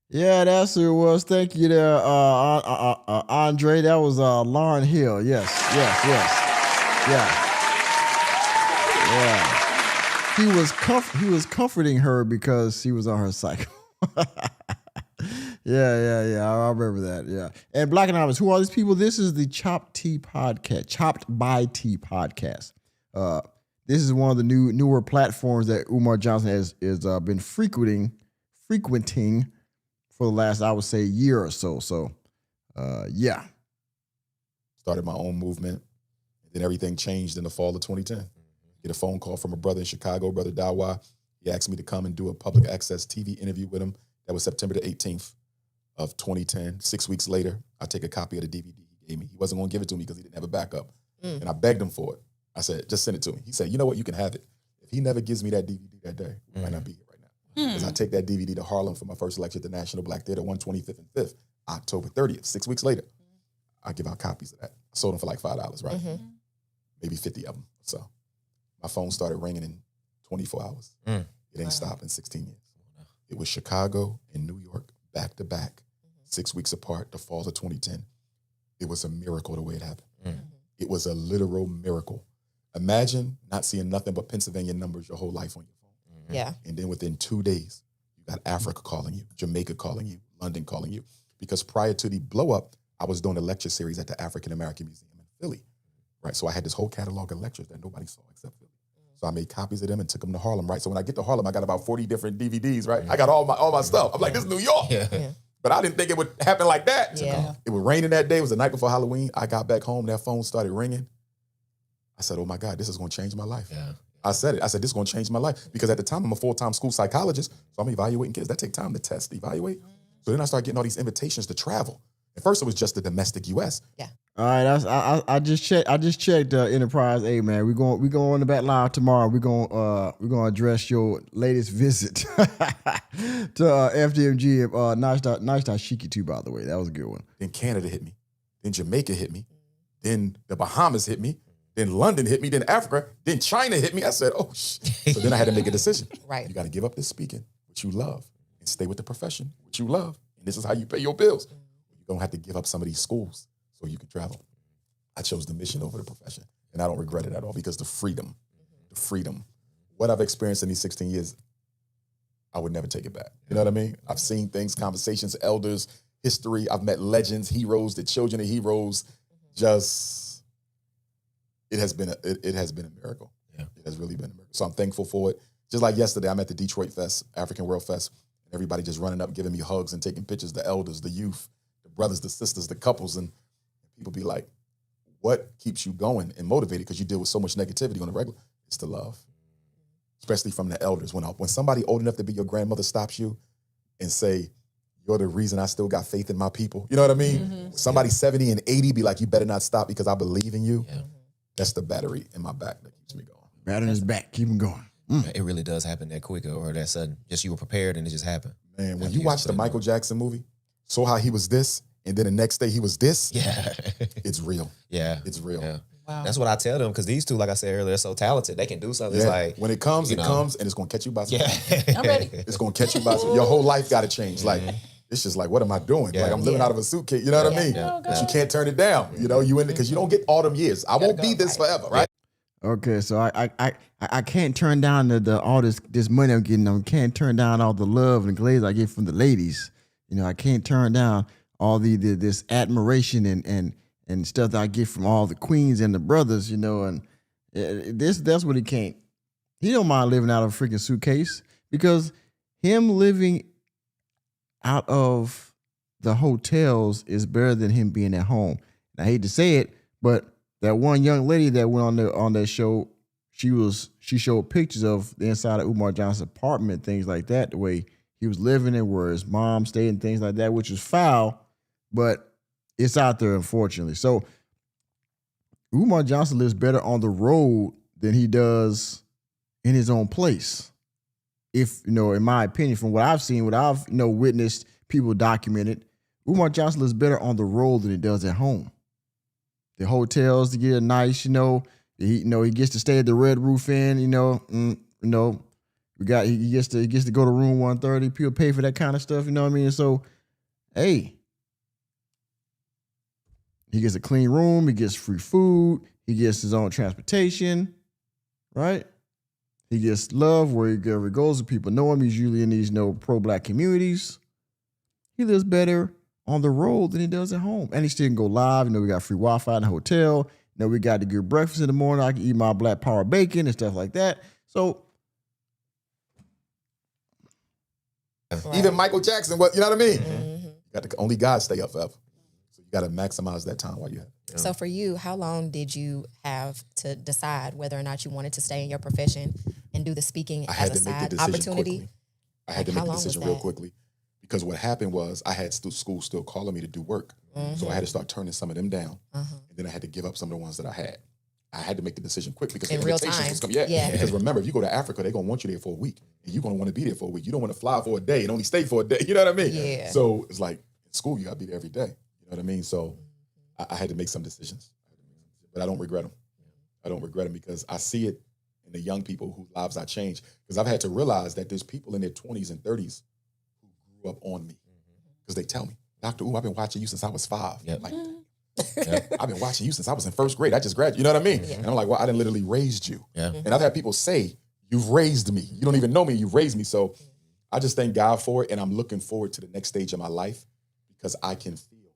Yeah, that's who it was. Thank you there, Andre. That was Lauren Hill. Yes. Yeah. He was comforting her because she was on her cycle. Yeah. I remember that. Yeah. And Black and Ivan, who are these people? This is the Chopped by Tea podcast. This is one of the newer platforms that Umar Johnson has been frequenting for the last, I would say, year or so. So, yeah. Started my own movement. And then everything changed in the fall of 2010. Get a phone call from a brother in Chicago, Brother Dawa. He asked me to come and do a public access TV interview with him. That was September the 18th of 2010. 6 weeks later, I take a copy of the DVD he gave me. He wasn't going to give it to me because he didn't have a backup. And I begged him for it. I said, just send it to me. He said, you know what? You can have it. If he never gives me that DVD that day, we might not be here right now. Because I take that DVD to Harlem for my first lecture at the National Black Theater, 125th and 5th, October 30th. 6 weeks later, I give out copies of that. I sold them for like $5, right? Maybe 50 of them. So my phone started ringing in 24 hours. It ain't stopped in 16 years. It was Chicago and New York back to back, 6 weeks apart, the fall of 2010. It was a miracle the way it happened. It was a literal miracle. Imagine not seeing nothing but Pennsylvania numbers your whole life on your phone. Yeah. And then within 2 days, you got Africa calling you, Jamaica calling you, London calling you. Because prior to the blow up, I was doing a lecture series at the African American Museum in Philly. Right. So I had this whole catalog of lectures that nobody saw except Philly. So I made copies of them and took them to Harlem, right? So when I get to Harlem, I got about 40 different DVDs, right? I got all my stuff. I'm like, this is New York. But I didn't think it would happen like that. It was raining that day. It was the night before Halloween. I got back home. That phone started ringing. I said, oh my God, this is going to change my life. I said it. I said, this is going to change my life. Because at the time, I'm a full-time school psychologist. So I'm evaluating kids. That take time to test, evaluate. So then I started getting all these invitations to travel. At first, it was just the domestic U.S. All right, I just checked Enterprise. Hey man, we going on the back live tomorrow. We're gonna address your latest visit to FDMG. Nice dashiki too, by the way. That was a good one. Then Canada hit me. Then Jamaica hit me. Then the Bahamas hit me. Then London hit me. Then Africa. Then China hit me. I said, oh shit. So then I had to make a decision. Right. You got to give up this speaking, which you love, and stay with the profession, which you love. And this is how you pay your bills. You don't have to give up some of these schools so you can travel. I chose the mission over the profession, and I don't regret it at all because the freedom, what I've experienced in these 16 years, I would never take it back. You know what I mean? I've seen things, conversations, elders, history. I've met legends, heroes, the children of heroes. Just, it has been a miracle. It has really been a miracle. So I'm thankful for it. Just like yesterday, I'm at the Detroit Fest, African World Fest, and everybody just running up, giving me hugs and taking pictures, the elders, the youth, the brothers, the sisters, the couples, and people be like, what keeps you going and motivated? Because you deal with so much negativity on the regular. It's the love, especially from the elders. When somebody old enough to be your grandmother stops you and say, you're the reason I still got faith in my people. You know what I mean? Somebody 70 and 80 be like, you better not stop because I believe in you. That's the battery in my back that keeps me going. Battery in his back, keep him going. It really does happen that quick or that sudden. Just you were prepared and it just happened. Man, when you watch the Michael Jackson movie, saw how he was this, and then the next day he was this. It's real. It's real. Wow. That's what I tell them because these two, like I said earlier, are so talented. They can do something. It's like when it comes, it comes, and it's gonna catch you by surprise. I'm ready. It's gonna catch you by surprise. Your whole life got to change. Like it's just like, what am I doing? Like I'm living out of a suitcase. You know what I mean? But you can't turn it down. You know, you in it because you don't get all them years. I won't be this forever, right? Okay, so I can't turn down the all this money I'm getting. I can't turn down all the love and glaze I get from the ladies. You know, I can't turn down all this admiration and stuff that I get from all the queens and the brothers. You know, and that's what he can't. He don't mind living out of a freaking suitcase because him living out of the hotels is better than him being at home. And I hate to say it, but that one young lady that went on that show, she showed pictures of the inside of Umar Johnson's apartment, things like that, the way he was living in, where his mom stayed and things like that, which was foul, but it's out there, unfortunately. So Umar Johnson lives better on the road than he does in his own place. If, you know, in my opinion, from what I've seen, what I've, you know, witnessed, people documented, Umar Johnson lives better on the road than he does at home. The hotels to get a nice, he gets to stay at the Red Roof Inn, he gets to go to room 130. People pay for that kind of stuff, you know what I mean? So, hey, he gets a clean room, he gets free food, he gets his own transportation, right? He gets love wherever he goes. People know him. He's usually in these pro-black communities. He lives better on the road than he does at home. And he still can go live. We got free Wi-Fi in the hotel. We got the good breakfast in the morning. I can eat my black power bacon and stuff like that. So Even Michael Jackson, you know what I mean? Only God stay up forever. So you got to maximize that time while you have it. So for you, how long did you have to decide whether or not you wanted to stay in your profession and do the speaking as a side opportunity? I had to make the decision real quickly because what happened was I had school still calling me to do work. So I had to start turning some of them down. And then I had to give up some of the ones that I had. I had to make the decision quick because in the real invitations time. was coming. Yeah. Because remember, if you go to Africa, they're going to want you there for a week. And you're going to want to be there for a week. You don't want to fly for a day and only stay for a day. You know what I mean? Yeah. So it's like in school, you got to be there every day. You know what I mean? So I had to make some decisions. But I don't regret them. I don't regret them because I see it in the young people whose lives I changed. Because I've had to realize that there's people in their 20s and 30s who grew up on me. Because they tell me, Dr. I've been watching you since I was 5. Yep. Like, I've been watching you since I was in first grade. I just graduated. You know what I mean? And I'm like, well, I done literally raised you. And I've had people say, you've raised me. You don't even know me. You've raised me. So I just thank God for it. And I'm looking forward to the next stage of my life because I can feel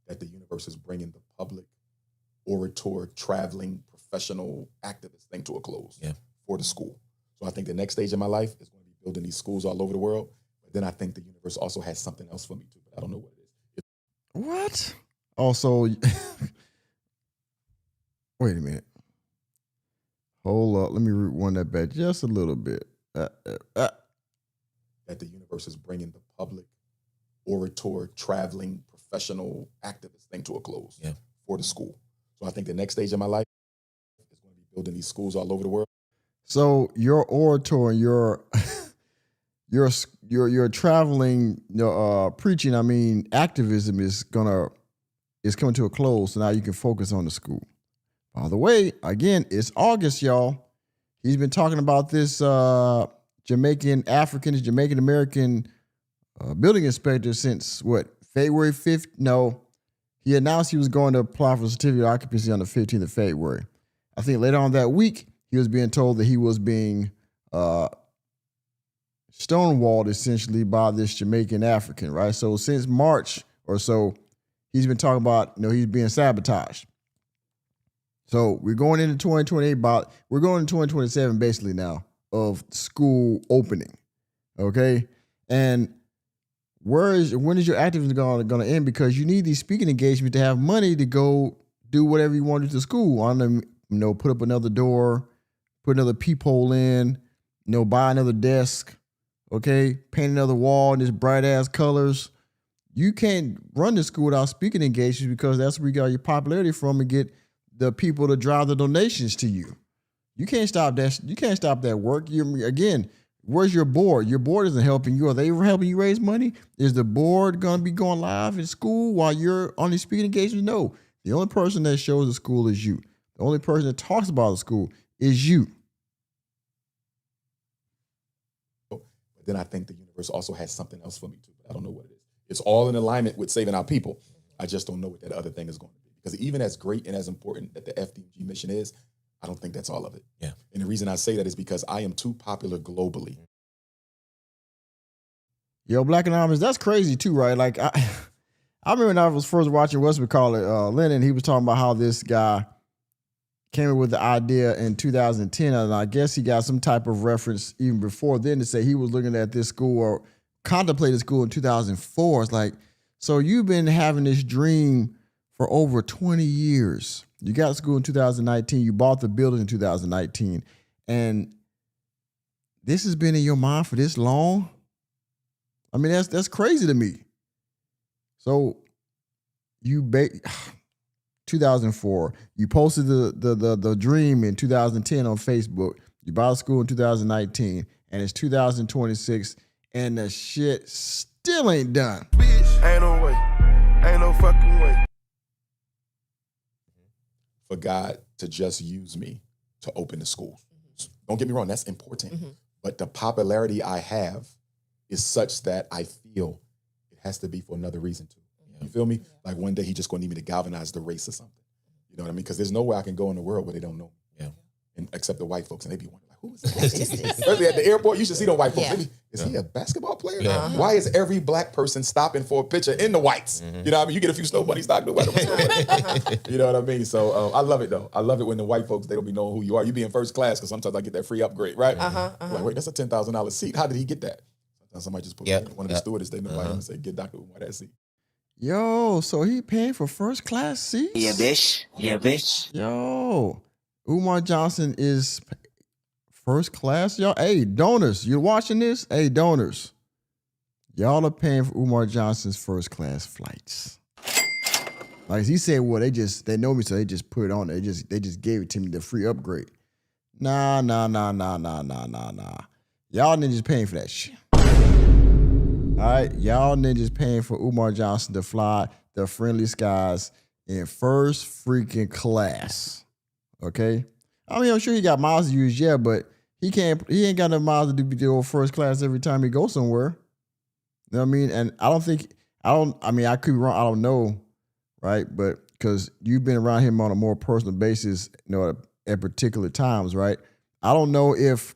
that the universe is bringing the public orator, traveling, professional, activist thing to a close for the school. So I think the next stage of my life is going to be building these schools all over the world. But then I think the universe also has something else for me too. But I don't know what it is. What? Also, wait a minute. Hold up. Let me rewind that back just a little bit. That the universe is bringing the public orator, traveling, professional, activist thing to a close for the school. So I think the next stage of my life is going to be building these schools all over the world. So your orator and your traveling preaching, activism is coming to a close. So now you can focus on the school. By the way, again, it's August, y'all. He's been talking about this Jamaican American building inspector since February 5th? No, he announced he was going to apply for certificate of occupancy on the 15th of February. I think later on that week, he was being told that he was being stonewalled essentially by this Jamaican African, right? So since March or so, he's been talking about, he's being sabotaged. So we're going into 2028, we're going into 2027 basically now of school opening, okay? And when is your activism going to end? Because you need these speaking engagements to have money to go do whatever you want to do to school. On them, put up another door, put another peephole in, buy another desk, okay? Paint another wall in this bright ass colors. You can't run the school without speaking engagements because that's where you got your popularity from and get the people to drive the donations to you. You can't stop that. You can't stop that work. Again, where's your board? Your board isn't helping you. Are they helping you raise money? Is the board going to be going live in school while you're on these speaking engagements? No. The only person that shows the school is you. The only person that talks about the school is you. But then I think the universe also has something else for me too. But I don't know what it is. It's all in alignment with saving our people. I just don't know what that other thing is going to be. Because even as great and as important that the FDG mission is, I don't think that's all of it. Yeah. And the reason I say that is because I am too popular globally. Yo, Black Anonymous, that's crazy too, right? Like I remember when I was first watching Lennon, he was talking about how this guy came up with the idea in 2010, and I guess he got some type of reference even before then to say he was looking at this school or contemplated school in 2004. It's like, so you've been having this dream for over 20 years. You got to school in 2019. You bought the building in 2019. And this has been in your mind for this long? I mean, that's crazy to me. So 2004, you posted the dream in 2010 on Facebook. You bought a school in 2019, and it's 2026, and the shit still ain't done. Bitch, ain't no way. Ain't no fucking way. For God to just use me to open the schools. Don't get me wrong, that's important. But the popularity I have is such that I feel it has to be for another reason too. You feel me? Like one day he just gonna need me to galvanize the race or something. You know what I mean? Because there's nowhere I can go in the world where they don't know me. And except the white folks, and they be wondering, like, who is this? Especially at the airport, you should see the white folks. They be, is he a basketball player? Why is every black person stopping for a picture in the whites? You know what I mean? You get a few snow bunnies knocking the white. You know what I mean? So I love it though. I love it when the white folks, they don't be knowing who you are. You be in first class because sometimes I get that free upgrade, right? Like, wait, that's a $10,000 seat. How did he get that? Somebody just put Yep. one of the stewardess, they know by him and say, get Dr. Umar that seat. Yo, so he paying for first class seats? Yeah, bitch. Yeah, bitch. Yo, Umar Johnson is first class. Y'all, hey, donors, you watching this? Hey, donors, y'all are paying for Umar Johnson's first class flights. Like he said, well, they know me, so they just put it on. They just gave it to me, the free upgrade. Nah. Y'all niggas paying for that shit. All right, y'all niggas paying for Umar Johnson to fly the friendly skies in first freaking class. Okay? I mean, I'm sure he got miles to use, yeah, but he ain't got enough miles to do first class every time he goes somewhere. You know what I mean? And I could be wrong, I don't know, right? But because you've been around him on a more personal basis, you know, at particular times, right? I don't know if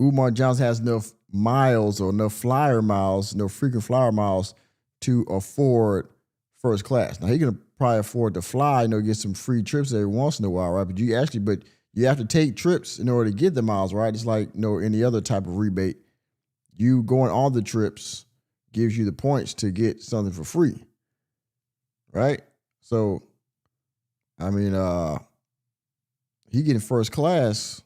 Umar Johnson has enough miles or enough frequent flyer miles to afford first class. Now he can probably afford to fly, get some free trips every once in a while, right? But you have to take trips in order to get the miles, right? It's like any other type of rebate. You going on the trips gives you the points to get something for free, right? So, I mean, he getting first class.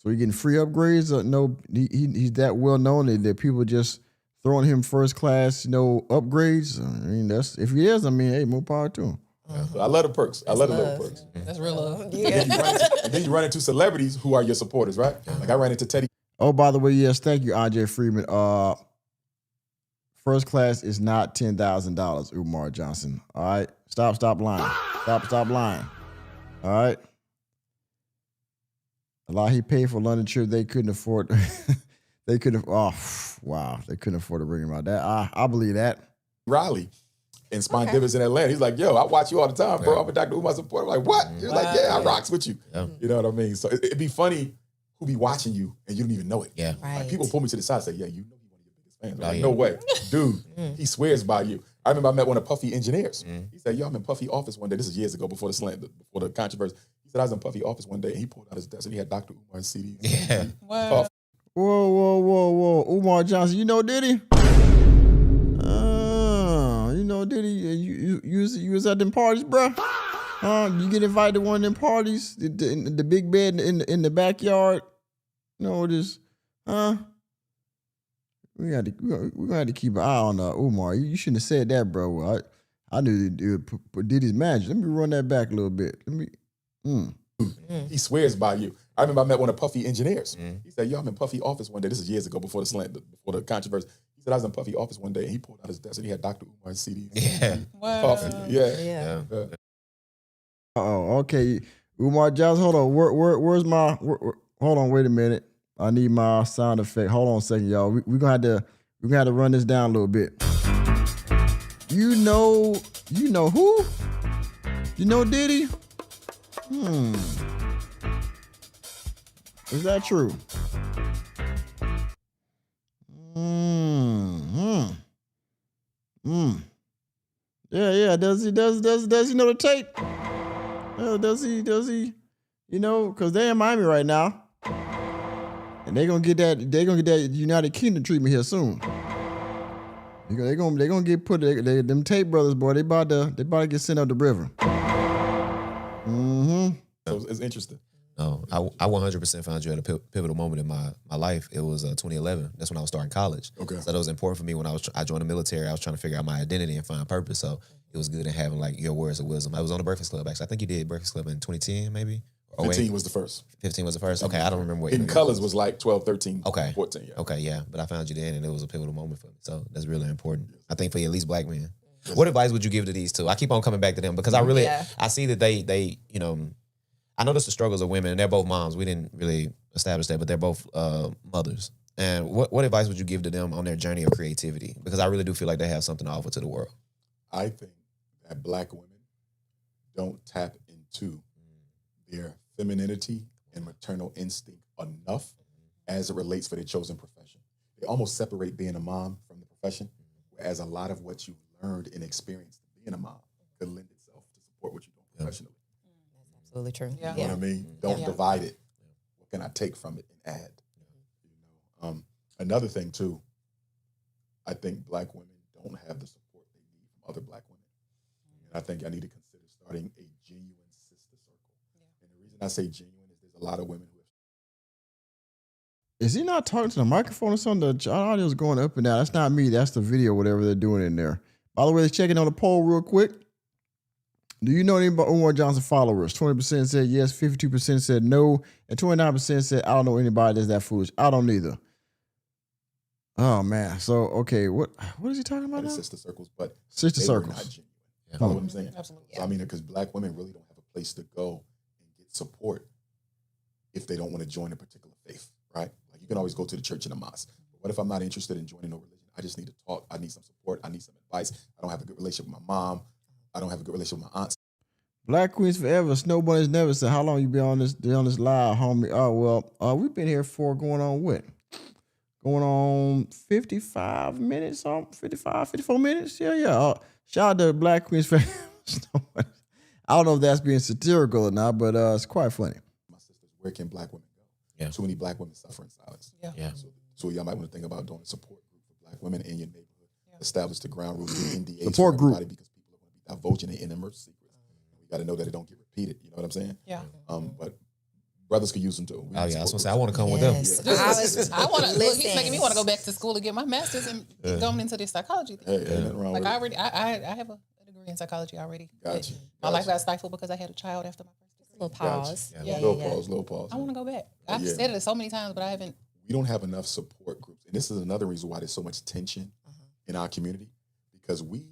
So he getting free upgrades? No, he's that well known that people just throwing him first class, upgrades. I mean, if he is, hey, more power to him. I love the perks. I love the little perks. That's real love. Yeah. And then you run into celebrities who are your supporters, right? Like I ran into Teddy. Oh, by the way, yes, thank you, Andre Freeman. First class is not $10,000, Umar Johnson. All right, stop lying. Stop lying. All right. A lot he paid for London trip, they couldn't afford. They couldn't afford to bring him out. That I believe that. Raleigh and Spine Divis in Atlanta. He's like, yo, I watch you all the time, bro. I'm a Dr. Umar supporter. I'm like, what? You're like, yeah, I rocks with you. Yeah. You know what I mean? So it'd be funny who be watching you and you don't even know it. Yeah. Right. Like people pull me to the side and say, yeah, you know he's one of your biggest fans. I'm like, no way. Dude, he swears by you. I remember I met one of Puffy engineers. He said, yo, I'm in Puffy office one day. This is years ago before the controversy. He said, I was in Puffy office one day and he pulled out his desk and he had Dr. Umar's CDs. Yeah. Wow. Whoa. Umar Johnson, Diddy? Diddy? You was at them parties, bro? You get invited to one of them parties? The big bed in the backyard? We're gonna have to keep an eye on Umar. You shouldn't have said that, bro. I knew Diddy's magic. Let me run that back a little bit. He swears by you. I remember I met one of Puffy engineers. He said, yo, I'm in Puffy office one day. This is years ago before the controversy. He said, I was in Puffy office one day and he pulled out his desk and he had Dr. Umar's CDs. Yeah. Wow. Puffy. Yeah. Oh, okay. Umar Johnson, hold on. Where's my? Hold on. Wait a minute. I need my sound effect. Hold on a second, y'all. We're gonna have to run this down a little bit. You know who? You know Diddy? Is that true? Yeah. Does he know the tape? Does he? Because they're in Miami right now. And they're gonna get that United Kingdom treatment here soon. They're gonna get put them Tate brothers, boy. They about to get sent up the river. So it's interesting. No, I 100% found you at a pivotal moment in my life. It was 2011. That's when I was starting college. Okay. So that was important for me when I joined the military. I was trying to figure out my identity and find purpose. So it was good in having like your words of wisdom. I was on the Breakfast Club actually. I think you did Breakfast Club in 2010 maybe. 15 was the first. 15 was the first. Okay, I don't remember what. In Colors was like 12, 13, 14. Yeah. Okay, yeah. But I found you then, and it was a pivotal moment for me. So that's really important. I think for at least black men. What advice would you give to these two? I keep on coming back to them because I see that they I notice the struggles of women, and they're both moms. We didn't really establish that, but they're both mothers. And what advice would you give to them on their journey of creativity? Because I really do feel like they have something to offer to the world. I think that black women don't tap into their femininity and maternal instinct enough as it relates for their chosen profession. They almost separate being a mom from the profession, whereas a lot of what you learned and experienced being a mom could lend itself to support what you're doing professionally. That's absolutely true. You know what I mean? Don't divide it. What can I take from it and add? Another thing too, I think Black women don't have the support they need from other Black women. And I think I need to consider starting a genuine sister circle. And the reason I say genuine is there's a lot of women who have. Is he not talking to the microphone or something? The audio's going up and down. That's not me. That's the video, whatever they're doing in there. By the way, let's check in on the poll real quick. Do you know anything about Umar Johnson followers? 20% said yes, 52% said no, and 29% said I don't know anybody that's that foolish. I don't either. Oh man. So okay, what is he talking about now? Sister circles, but sister they circles. Were not genuine. You know what I'm saying? Absolutely. So, I mean, because Black women really don't have a place to go and get support if they don't want to join a particular faith, right? Like you can always go to the church and the mosque. But what if I'm not interested in joining no religion? I just need to talk. I need some support. I need some advice. I don't have a good relationship with my mom. I don't have a good relationship with my aunts. Black Queens Forever. Snow Bunny's never said, how long you been on this live, homie? Oh, well, we've been here for going on 55 minutes, 54 minutes. Yeah. Shout out to Black Queens Forever. I don't know if that's being satirical or not, but it's quite funny. My sisters, where can Black women go? Yeah. Too many Black women suffer in silence. Yeah. So y'all might want to think about doing a support group for Black women in your neighborhood. Establish the ground rules, NDAs support group, because people are going to be divulging their inner secrets. We got to know that it don't get repeated. You know what I'm saying? Yeah. But brothers could use them too. I was gonna say I want to come with them. I want to. Look, he's making me want to go back to school to get my master's and going into this psychology thing. Hey, nothing wrong with it. I have a degree in psychology already. Gotcha. My life got stifled because I had a child after my first degree. Little pause. Gotcha. Little pause. I want to go back. I've said it so many times, but I haven't. We don't have enough support groups, and this is another reason why there's so much tension in our community, because we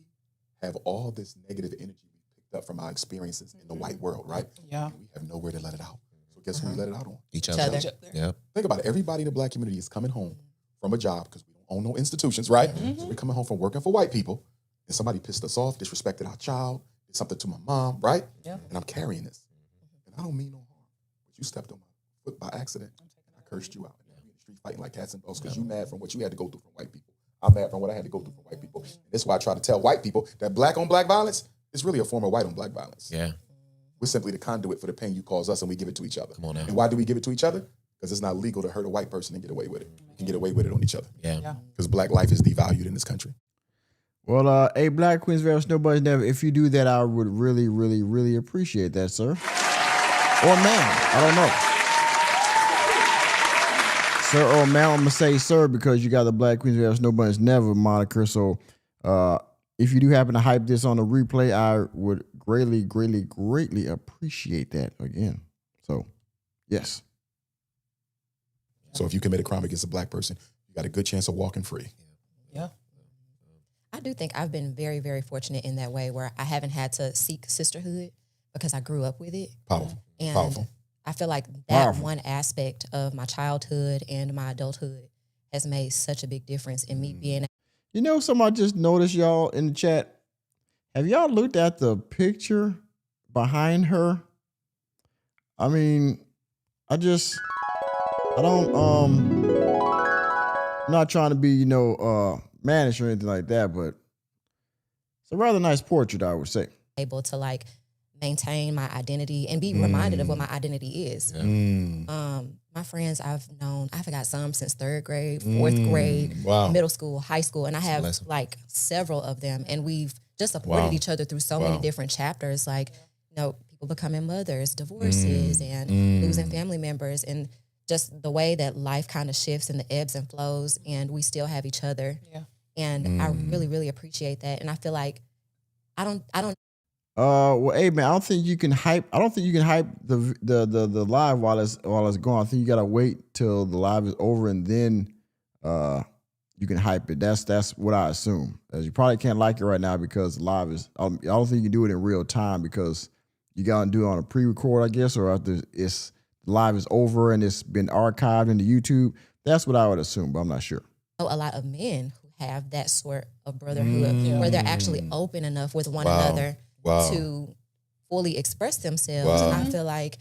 have all this negative energy we picked up from our experiences in the white world, right? Yeah. And we have nowhere to let it out. So guess who we let it out on? Each other. Yeah. Think about it. Everybody in the Black community is coming home from a job because we don't own no institutions, right? So we're coming home from working for white people, and somebody pissed us off, disrespected our child, did something to my mom, right? Yeah. And I'm carrying this. And I don't mean no harm. But you stepped on my foot by accident. I cursed you out. You're in the street fighting like cats and dogs because you mad from what you had to go through from white people. I'm mad from what I had to go through from white people. And this is why I try to tell white people that Black on Black violence is really a form of white on Black violence. Yeah. We're simply the conduit for the pain you cause us, and we give it to each other. Come on now. And why do we give it to each other? Because it's not legal to hurt a white person and get away with it. We can get away with it on each other. Yeah. Because Black life is devalued in this country. Well, hey, Black Queens Forever, Nobody's Never. If you do that, I would really, really, really appreciate that, sir. Or ma'am. I don't know. Sir or ma'am, I'm going to say sir because you got the Black Queens Forever, Nobody's Never moniker. So if you do happen to hype this on a replay, I would greatly, greatly, greatly appreciate that again. So, yes. So if you commit a crime against a Black person, you got a good chance of walking free. Yeah. I do think I've been very, very fortunate in that way where I haven't had to seek sisterhood because I grew up with it. Powerful. And Powerful. I feel like that one aspect of my childhood and my adulthood has made such a big difference in me being. You know, somebody just noticed, y'all, in the chat. Have y'all looked at the picture behind her? I mean, I'm not trying to be, mannish or anything like that, but it's a rather nice portrait, I would say. Able to maintain my identity and be reminded of what my identity is. My friends I've got some since 3rd grade, 4th grade, middle school, high school, and I have several of them, and we've just supported each other through so many different chapters, people becoming mothers, divorces, and losing family members, and just the way that life kind of shifts and the ebbs and flows, and we still have each other. Yeah. And I really, really appreciate that. And I feel like I don't. Well, hey man, I don't think you can hype the live while it's going. I think you gotta wait till the live is over and then you can hype it. That's what I assume. As you probably can't like it right now because live is. I don't think you can do it in real time because you gotta do it on a pre-record, I guess, or after it's live is over and it's been archived into YouTube. That's what I would assume, but I'm not sure. A lot of men who have that sort of brotherhood where they're actually open enough with one another to fully express themselves. And I feel like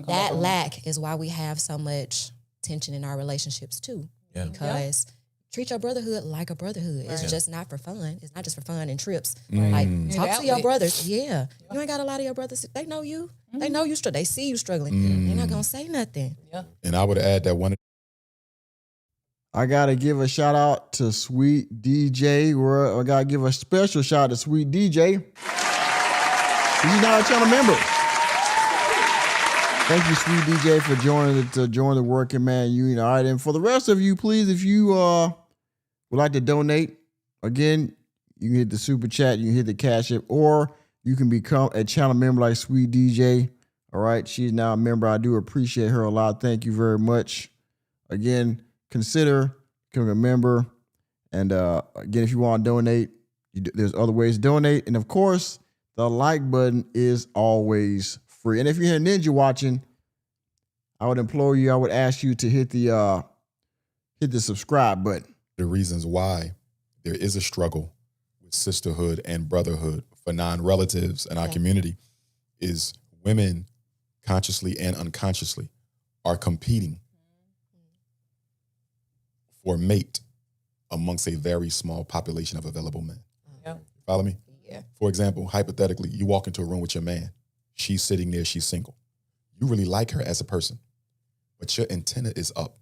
that lack is why we have so much tension in our relationships too. Yeah. Because treat your brotherhood like a brotherhood. It's just not for fun. It's not just for fun and trips. Talk to your brothers. Yeah. You ain't got a lot of your brothers. They know you. They know you. They see you struggling. They're not going to say nothing. Yeah. And I would add that one I gotta give a shout out to Sweet DJ. I gotta give a special shout out to Sweet DJ. He's now a channel member. Thank you, Sweet DJ, for joining the Working Man Union. All right, and for the rest of you, please, if you would like to donate, again, you can hit the super chat, you can hit the Cashapp, or you can become a channel member like Sweet DJ. All right, she's now a member. I do appreciate her a lot. Thank you very much. Again, consider becoming a member. And again, if you want to donate, there's other ways to donate. And of course, the like button is always free. And if you're here Ninja watching, I would implore you, I would ask you to hit the subscribe button. The reasons why there is a struggle with sisterhood and brotherhood for non-relatives in our community is women consciously and unconsciously are competing for mate amongst a very small population of available men. Yep. Follow me? Yeah. For example, hypothetically, you walk into a room with your man. She's sitting there, she's single. You really like her as a person, but your antenna is up.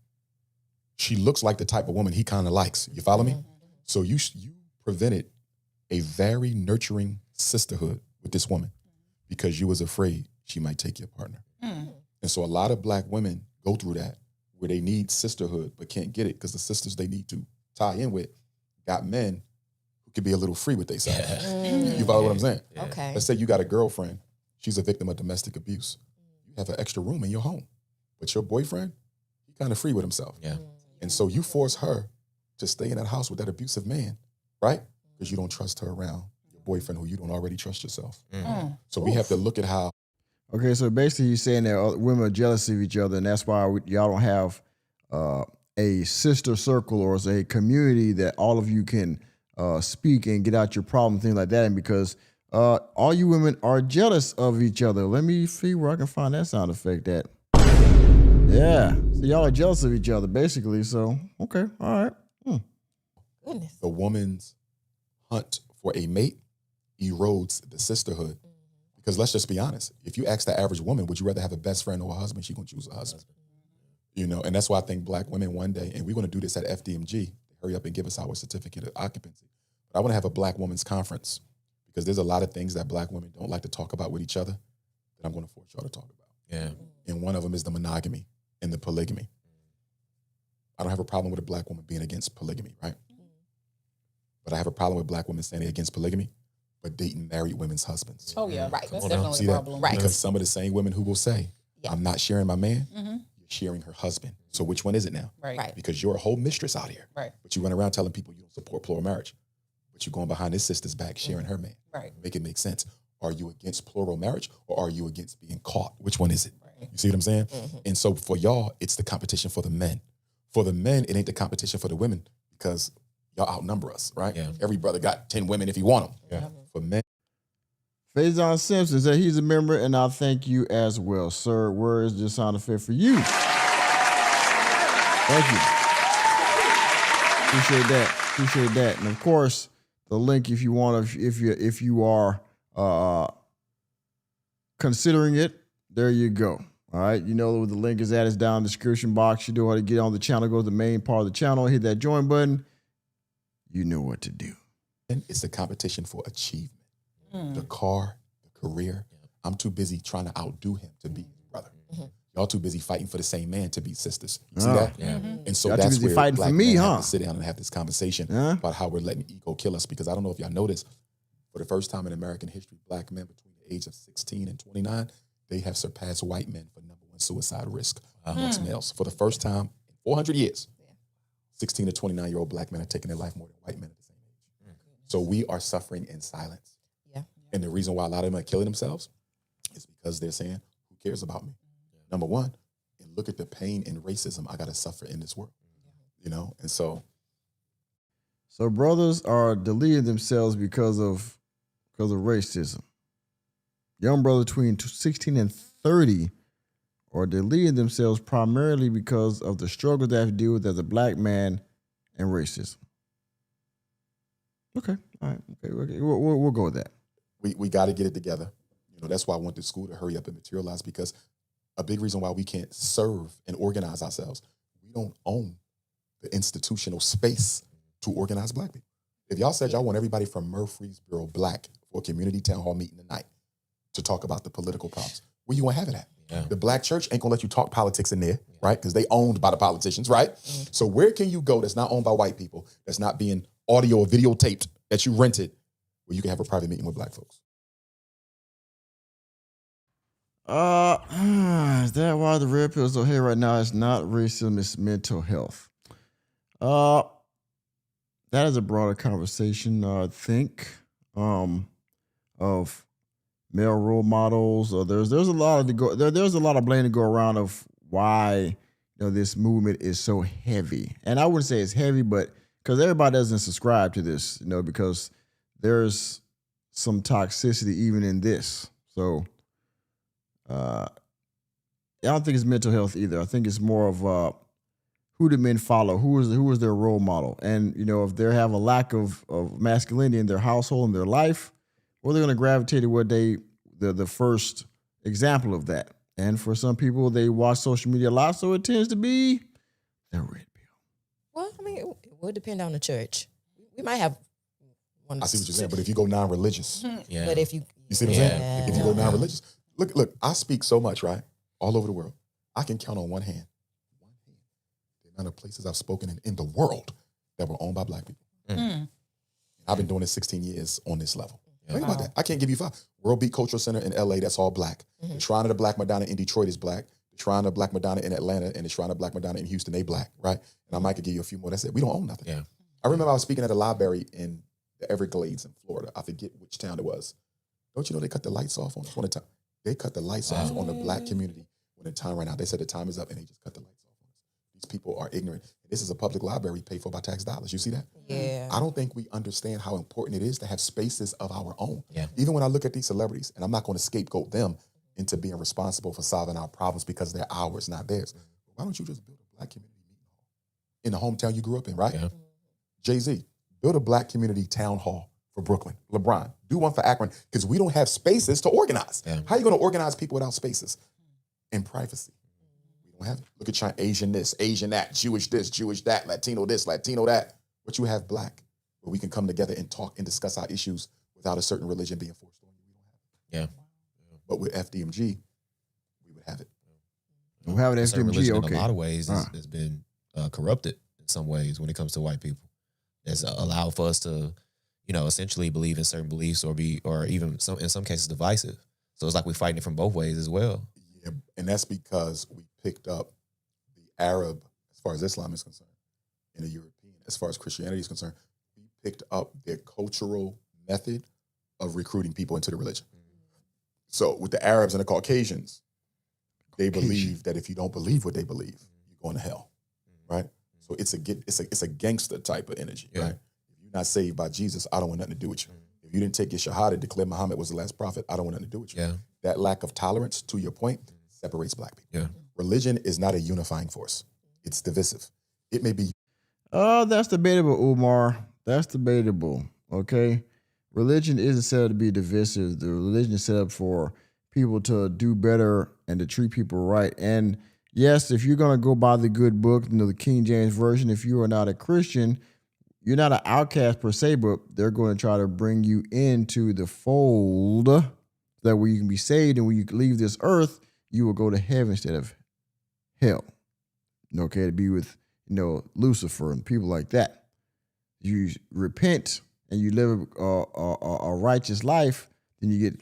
She looks like the type of woman he kind of likes. You follow me? So you prevented a very nurturing sisterhood with this woman because you was afraid she might take your partner. And so a lot of black women go through that where they need sisterhood but can't get it because the sisters they need to tie in with got men who could be a little free with themselves. You follow what I'm saying? Okay. Let's say you got a girlfriend. She's a victim of domestic abuse. You have an extra room in your home. But your boyfriend, he kind of free with himself. Yeah. And so you force her to stay in that house with that abusive man, right? Because you don't trust her around your boyfriend who you don't already trust yourself. So we have to look at how. Okay, so basically he's saying that women are jealous of each other, and that's why y'all don't have a sister circle or a community that all of you can speak and get out your problem, things like that. And because all you women are jealous of each other. Let me see where I can find that sound effect at. Yeah, so y'all are jealous of each other, basically. So, okay, all right. Goodness. The woman's hunt for a mate erodes the sisterhood. Because let's just be honest. If you ask the average woman, would you rather have a best friend or a husband? She's going to choose a husband. You know, and that's why I think black women one day, and we're going to do this at FDMG, hurry up and give us our certificate of occupancy. But I want to have a black women's conference because there's a lot of things that black women don't like to talk about with each other that I'm going to force y'all to talk about. Yeah. And one of them is the monogamy and the polygamy. I don't have a problem with a black woman being against polygamy, right? But I have a problem with black women saying they're against polygamy, but dating married women's husbands. Oh, yeah. Right. That's See definitely a that? problem. Right. Because some of the same women who will say, Yeah. I'm not sharing my man, Mm-hmm. you're sharing her husband. So which one is it now? Right. Right. Because you're a whole mistress out here. Right. But you run around telling people you don't support plural marriage. But you're going behind his sister's back, sharing her man. Right. Make it make sense. Are you against plural marriage or are you against being caught? Which one is it? Right. You see what I'm saying? And so for y'all, it's the competition for the men. For the men, it ain't the competition for the women because y'all outnumber us, right? Yeah. Every brother got 10 women if he want them. Yeah. For men, Faison Simpson said he's a member, and I thank you as well, sir. Where is this sound effect for you? Thank you. Appreciate that. Appreciate that. And of course, the link if you want to, if you are considering it, there you go. All right, you know where the link is at. It's down in the description box. You know how to get on the channel. Go to the main part of the channel. Hit that join button. You know what to do. it's the competition for achievement. The car, the career. I'm too busy trying to outdo him to be his brother. Y'all too busy fighting for the same man to be sisters. You see that? Yeah. And so Y'all too that's busy where fighting black for me, men huh? have to sit down and have this conversation about how we're letting ego kill us. Because I don't know if y'all noticed, for the first time in American history, black men between the age of 16 and 29, they have surpassed white men for number one suicide risk amongst males. For the first time in 400 years, 16 to 29-year-old black men are taking their life more than white men at the same age. So we are suffering in silence. Yeah. And the reason why a lot of them are killing themselves is because they're saying, who cares about me? Number one, and look at the pain and racism I got to suffer in this world. You know? And so brothers are deleting themselves because of racism. Young brothers between 16 and 30 are deleting themselves primarily because of the struggle they have to deal with as a black man and racism. Okay, all right, okay, we'll go with that. we got to get it together. You know, that's why I want the school to hurry up and materialize, because a big reason why we can't serve and organize ourselves, we don't own the institutional space to organize black people. If y'all said y'all want everybody from Murfreesboro black for a community town hall meeting tonight to talk about the political problems, where you want to have it at? Yeah. The black church ain't gonna let you talk politics in there, right? Because they owned by the politicians, right? So where can you go that's not owned by white people, that's not being audio or videotaped, that you rented, where you can have a private meeting with black folks? Is that why the red pills are here right now? It's not racism, it's mental health. That is a broader conversation, I think, of male role models. There's a lot of there's a lot of blame to go around of why this movement is so heavy. And I wouldn't say it's heavy, but because everybody doesn't subscribe to this, because there's some toxicity even in this. So I don't think it's mental health either. I think it's more of who do men follow? Who is their role model? And if they have a lack of masculinity in their household, in their life, well, they're going to gravitate to what the first example of that. And for some people, they watch social media a lot, so it tends to be the red pill. Well, I mean, it would depend on the church. We might have one. I see what you're saying, but if you go non-religious, yeah. But if you see what I'm saying? If you go non-religious, look, I speak so much, right? All over the world. I can count on one hand the amount of places I've spoken in the world that were owned by black people. I've been doing this 16 years on this level. Think about that. I can't give you 5. World Beat Cultural Center in LA, that's all black. The Shrine of the Black Madonna in Detroit is black. The Shrine of the Black Madonna in Atlanta and the Shrine of the Black Madonna in Houston, they black, right? And I might could give you a few more. That's it. We don't own nothing. Yeah. I remember I was speaking at a library in the Everglades in Florida. I forget which town it was. Don't you know they cut the lights off on us one time? They cut the lights off on the black community when the time ran out. They said the time is up and they just cut the lights off on us. These people are ignorant. This is a public library paid for by tax dollars. You see that? Yeah. I don't think we understand how important it is to have spaces of our own. Yeah. Even when I look at these celebrities, and I'm not going to scapegoat them into being responsible for solving our problems because they're ours, not theirs. Why don't you just build a black community meeting hall in the hometown you grew up in, right? Yeah. Jay-Z, build a black community town hall for Brooklyn. LeBron, do one for Akron, because we don't have spaces to organize. Yeah. How are you going to organize people without spaces and privacy? We don't have it. Look at China, Asian this, Asian that, Jewish this, Jewish that, Latino this, Latino that. But you have black, where we can come together and talk and discuss our issues without a certain religion being forced on you. We don't have it. Yeah. But with FDMG, we would have it. We have it Certain FDMG, religion okay. in a lot of ways has been corrupted in some ways when it comes to white people. It's allowed for us to, essentially believe in certain beliefs or even in some cases divisive. So it's like we're fighting it from both ways as well. Yeah, and that's because we picked up the Arab, as far as Islam is concerned, and the European, as far as Christianity is concerned, we picked up their cultural method of recruiting people into the religion. So with the Arabs and the Caucasians, they believe that if you don't believe what they believe, you're going to hell, right? So it's a gangster type of energy, right? If you're not saved by Jesus, I don't want nothing to do with you. If you didn't take your shahada, declare Muhammad was the last prophet, I don't want nothing to do with you. Yeah. That lack of tolerance, to your point, separates black people. Yeah. Religion is not a unifying force. It's divisive. It may be. That's debatable, Umar. That's debatable, okay? Religion isn't set up to be divisive. The religion is set up for people to do better and to treat people right. And yes, if you're going to go by the good book, the King James Version, if you are not a Christian, you're not an outcast per se, but they're going to try to bring you into the fold that way you can be saved. And when you leave this earth, you will go to heaven instead of hell. Okay, to be with, Lucifer and people like that. You repent and you live a righteous life, then you get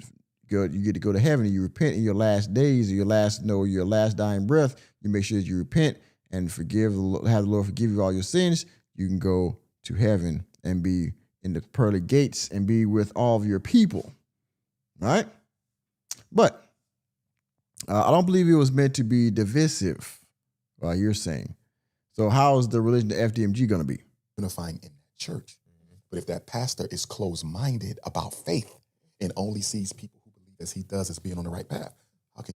to go to heaven. And you repent in your last days, or your last dying breath. You make sure that you repent and have the Lord forgive you all your sins. You can go to heaven and be in the pearly gates and be with all of your people. All right? But I don't believe it was meant to be divisive, you're saying. So how is the religion of FDMG going to be? Unifying in that church. But if that pastor is closed-minded about faith and only sees people who believe as he does as being on the right path, how can?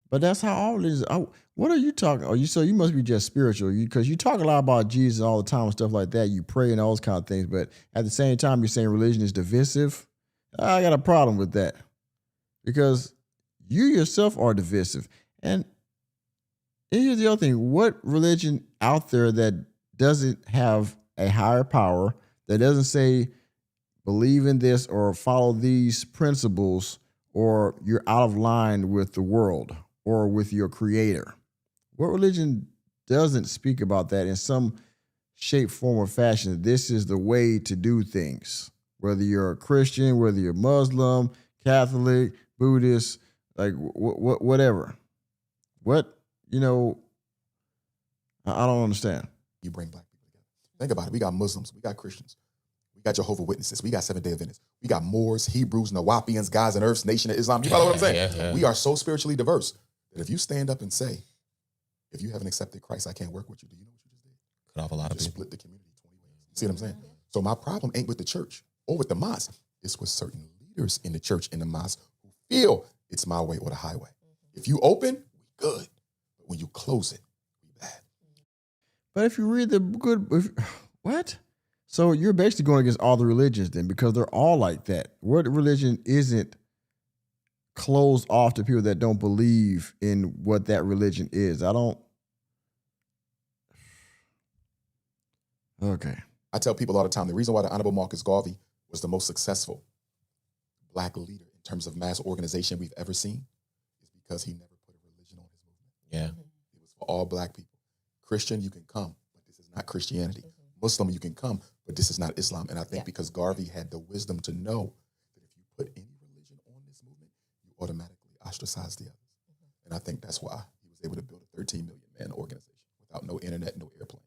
But that's how all it is. What are you talking? So you must be just spiritual, because you talk a lot about Jesus all the time and stuff like that. You pray and all those kind of things, but at the same time, you're saying religion is divisive. I got a problem with that, because you yourself are divisive. And here's the other thing: what religion out there that doesn't have a higher power, that doesn't say believe in this or follow these principles, or you're out of line with the world or with your creator? What religion doesn't speak about that in some shape, form, or fashion? This is the way to do things. Whether you're a Christian, whether you're Muslim, Catholic, Buddhist, like whatever. What, I don't understand. You bring black people together. Think about it. We got Muslims, we got Christians, we got Jehovah's Witnesses, we got Seventh-day Adventists, we got Moors, Hebrews, Nawapians, Guys and Earths, Nation of Islam. You follow what I'm saying? Yeah. We are so spiritually diverse that if you stand up and say, if you haven't accepted Christ, I can't work with you, do you know what you just did? Cut off a lot of people. Split the community 20 ways. You see what I'm saying? So my problem ain't with the church or with the mosque. It's with certain leaders in the church and the mosque who feel it's my way or the highway. If you open, we good. But when you close it, we bad. But if you read the good, what? So you're basically going against all the religions then, because they're all like that. What religion isn't closed off to people that don't believe in what that religion is? Okay. I tell people all the time, the reason why the Honorable Marcus Garvey was the most successful black leader in terms of mass organization we've ever seen is because he never put a religion on his movement. Yeah. It was for all black people. Christian, you can come, but this is not Christianity. Muslim, you can come, but this is not Islam. And I think because Garvey had the wisdom to know that if you put any religion on this movement, you automatically ostracize the others. And I think that's why he was able to build a 13 million man organization without no internet, no airplane.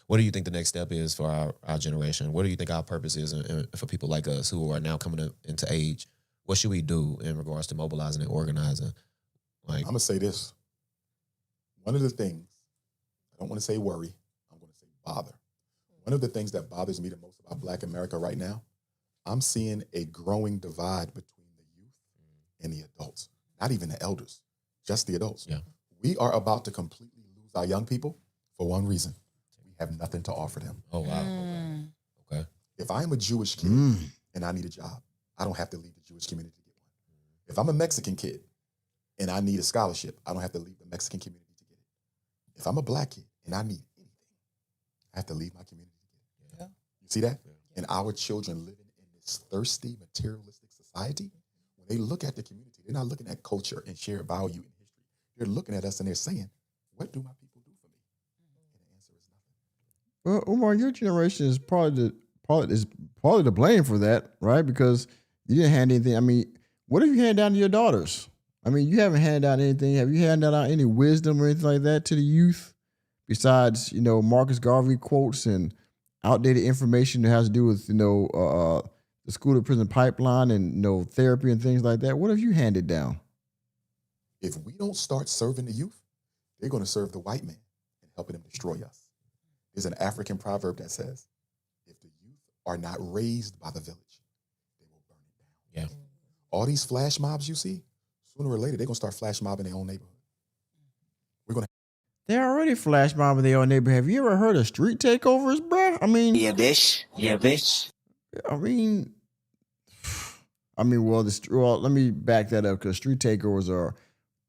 What do you think the next step is for our generation? What do you think our purpose is for people like us who are now coming into age? What should we do in regards to mobilizing and organizing? I'm going to say this. One of the things, I don't want to say worry, I'm going to say bother. One of the things that bothers me the most about Black America right now, I'm seeing a growing divide between the youth and the adults. Not even the elders, just the adults. Yeah. We are about to completely lose our young people for one reason. We have nothing to offer them. Oh, wow. Okay. If I'm a Jewish kid and I need a job, I don't have to leave the Jewish community to get one. If I'm a Mexican kid and I need a scholarship, I don't have to leave the Mexican community to get it. If I'm a Black kid and I need anything, I have to leave my community to get it. Yeah. You see that? Yeah. And our children living in this thirsty, materialistic society, when they look at the community, they're not looking at culture and shared value and history. They're looking at us and they're saying, what do my people do for me? And the answer is nothing. Well, Umar, your generation is probably to blame for that, right? Because you didn't hand anything. I mean, what have you handed down to your daughters? I mean, you haven't handed out anything. Have you handed out any wisdom or anything like that to the youth besides, Marcus Garvey quotes and outdated information that has to do with, the school to prison pipeline and, therapy and things like that? What have you handed down? If we don't start serving the youth, they're going to serve the white man and helping them destroy us. There's an African proverb that says, if the youth are not raised by the village, they will burn it down. Yeah. All these flash mobs you see, sooner or later, they're going to start flash mobbing their own neighborhood. They're already flash mobbing their own neighborhood. Have you ever heard of street takeovers, bruh? I mean... Yeah, bitch. Yeah, bitch. Well, let me back that up, because street takeovers are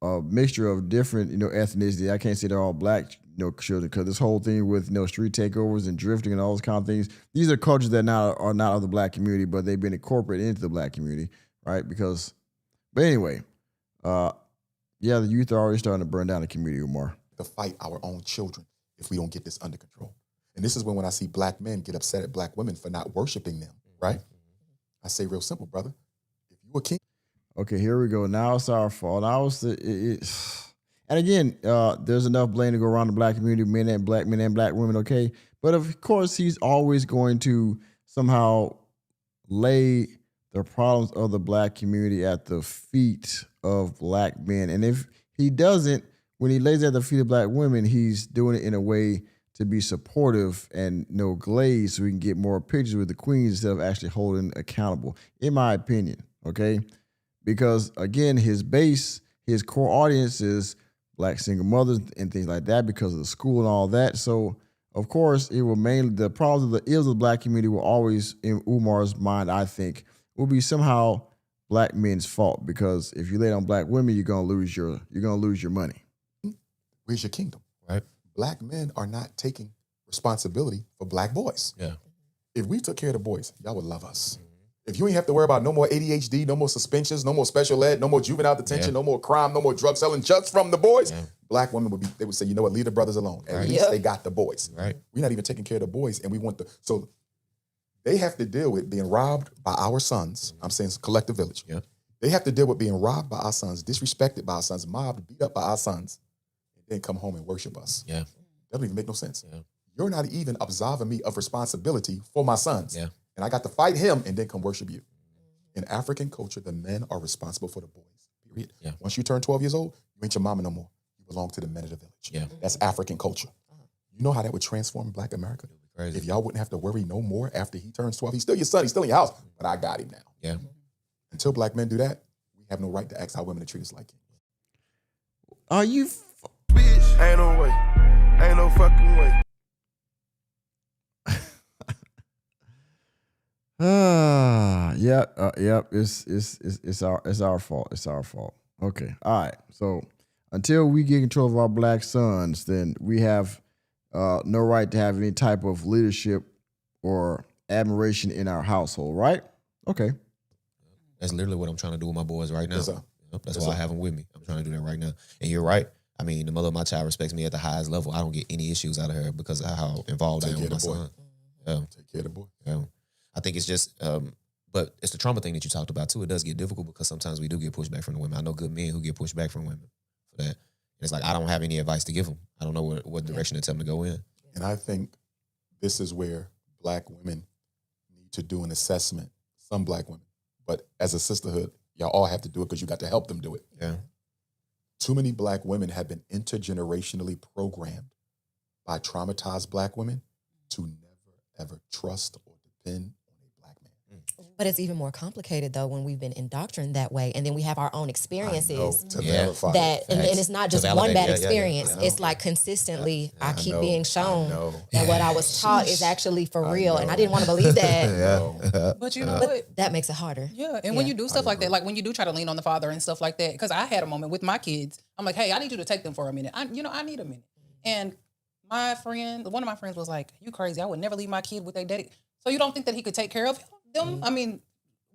a mixture of different, ethnicity. I can't say they're all Black, children, because this whole thing with, street takeovers and drifting and all those kind of things, these are cultures that are not of the Black community, but they've been incorporated into the Black community, right? But anyway, the youth are already starting to burn down the community, Umar. To fight our own children if we don't get this under control. And this is when I see Black men get upset at Black women for not worshiping them, right? I say real simple, brother. If you a king. Okay, here we go. Now it's our fault. And again, there's enough blame to go around the Black community, men and Black women, okay? But of course, he's always going to somehow lay the problems of the Black community at the feet of Black men. And if he doesn't, when he lays at the feet of Black women, he's doing it in a way to be supportive and no glaze, so we can get more pictures with the queens instead of actually holding accountable, in my opinion, okay? Because, again, his core audience is Black single mothers and things like that because of the school and all that. So, of course, it will mainly, the problems of the ills of the Black community will always, in Umar's mind, I think, will be somehow Black men's fault, because if you lay it on Black women, you're gonna lose your money. where's your kingdom? Right. Black men are not taking responsibility for black boys. Yeah. If we took care of the boys, y'all would love us. If you ain't have to worry about no more ADHD, no more suspensions, no more special ed, no more juvenile detention, no more crime, no more drug selling just from the boys, black women they would say, you know what, leave the brothers alone. At least they got the boys. Right. We're not even taking care of the boys, and we want so they have to deal with being robbed by our sons. I'm saying it's a collective village. Yeah. They have to deal with being robbed by our sons, disrespected by our sons, mobbed, beat up by our sons, and then come home and worship us. Yeah. That doesn't even make no sense. Yeah. You're not even absolving me of responsibility for my sons. Yeah. And I got to fight him and then come worship you. In African culture, the men are responsible for the boys, period. Yeah. Once you turn 12 years old, you ain't your mama no more. You belong to the men of the village. Yeah. That's African culture. You know how that would transform Black America? Crazy. If y'all wouldn't have to worry no more after he turns 12. He's still your son. He's still in your house. But I got him now. Yeah. Until Black men do that, we have no right to ask our women to treat us like him. Are you? Bitch, ain't no way. Ain't no fucking way. Yep. It's our fault. It's our fault. Okay. All right. So until we get control of our black sons, then we have no right to have any type of leadership or admiration in our household, right? Okay. That's literally what I'm trying to do with my boys right now. Yes, sir. That's why I have them with me. I'm trying to do that right now. And you're right. I mean, the mother of my child respects me at the highest level. I don't get any issues out of her because of how involved I am with my son. Yeah. Take care of the boy. Yeah. I think it's just, but it's the trauma thing that you talked about too. It does get difficult because sometimes we do get pushback from the women. I know good men who get pushed back from women for that. And it's like, I don't have any advice to give them. I don't know what direction to tell them to go in. And I think this is where Black women need to do an assessment. Some Black women. But as a sisterhood, y'all all have to do it because you got to help them do it. Yeah. Too many Black women have been intergenerationally programmed by traumatized Black women to never, ever trust or depend on a Black man. But it's even more complicated, though, when we've been indoctrined that way. And then we have our own experiences. To verify that, and it's not just one bad experience. Yeah. It's like consistently, I keep know, being shown I know. that what I was taught is actually for real. And I didn't want to believe that. But you know what? That makes it harder. Yeah, and when you do stuff like that, like when you do try to lean on the father and stuff like that, because I had a moment with my kids. I'm like, hey, I need you to take them for a minute. I need a minute. And my friend, one of my friends was like, you crazy. I would never leave my kid with their daddy. So you don't think that he could take care of them? I mean,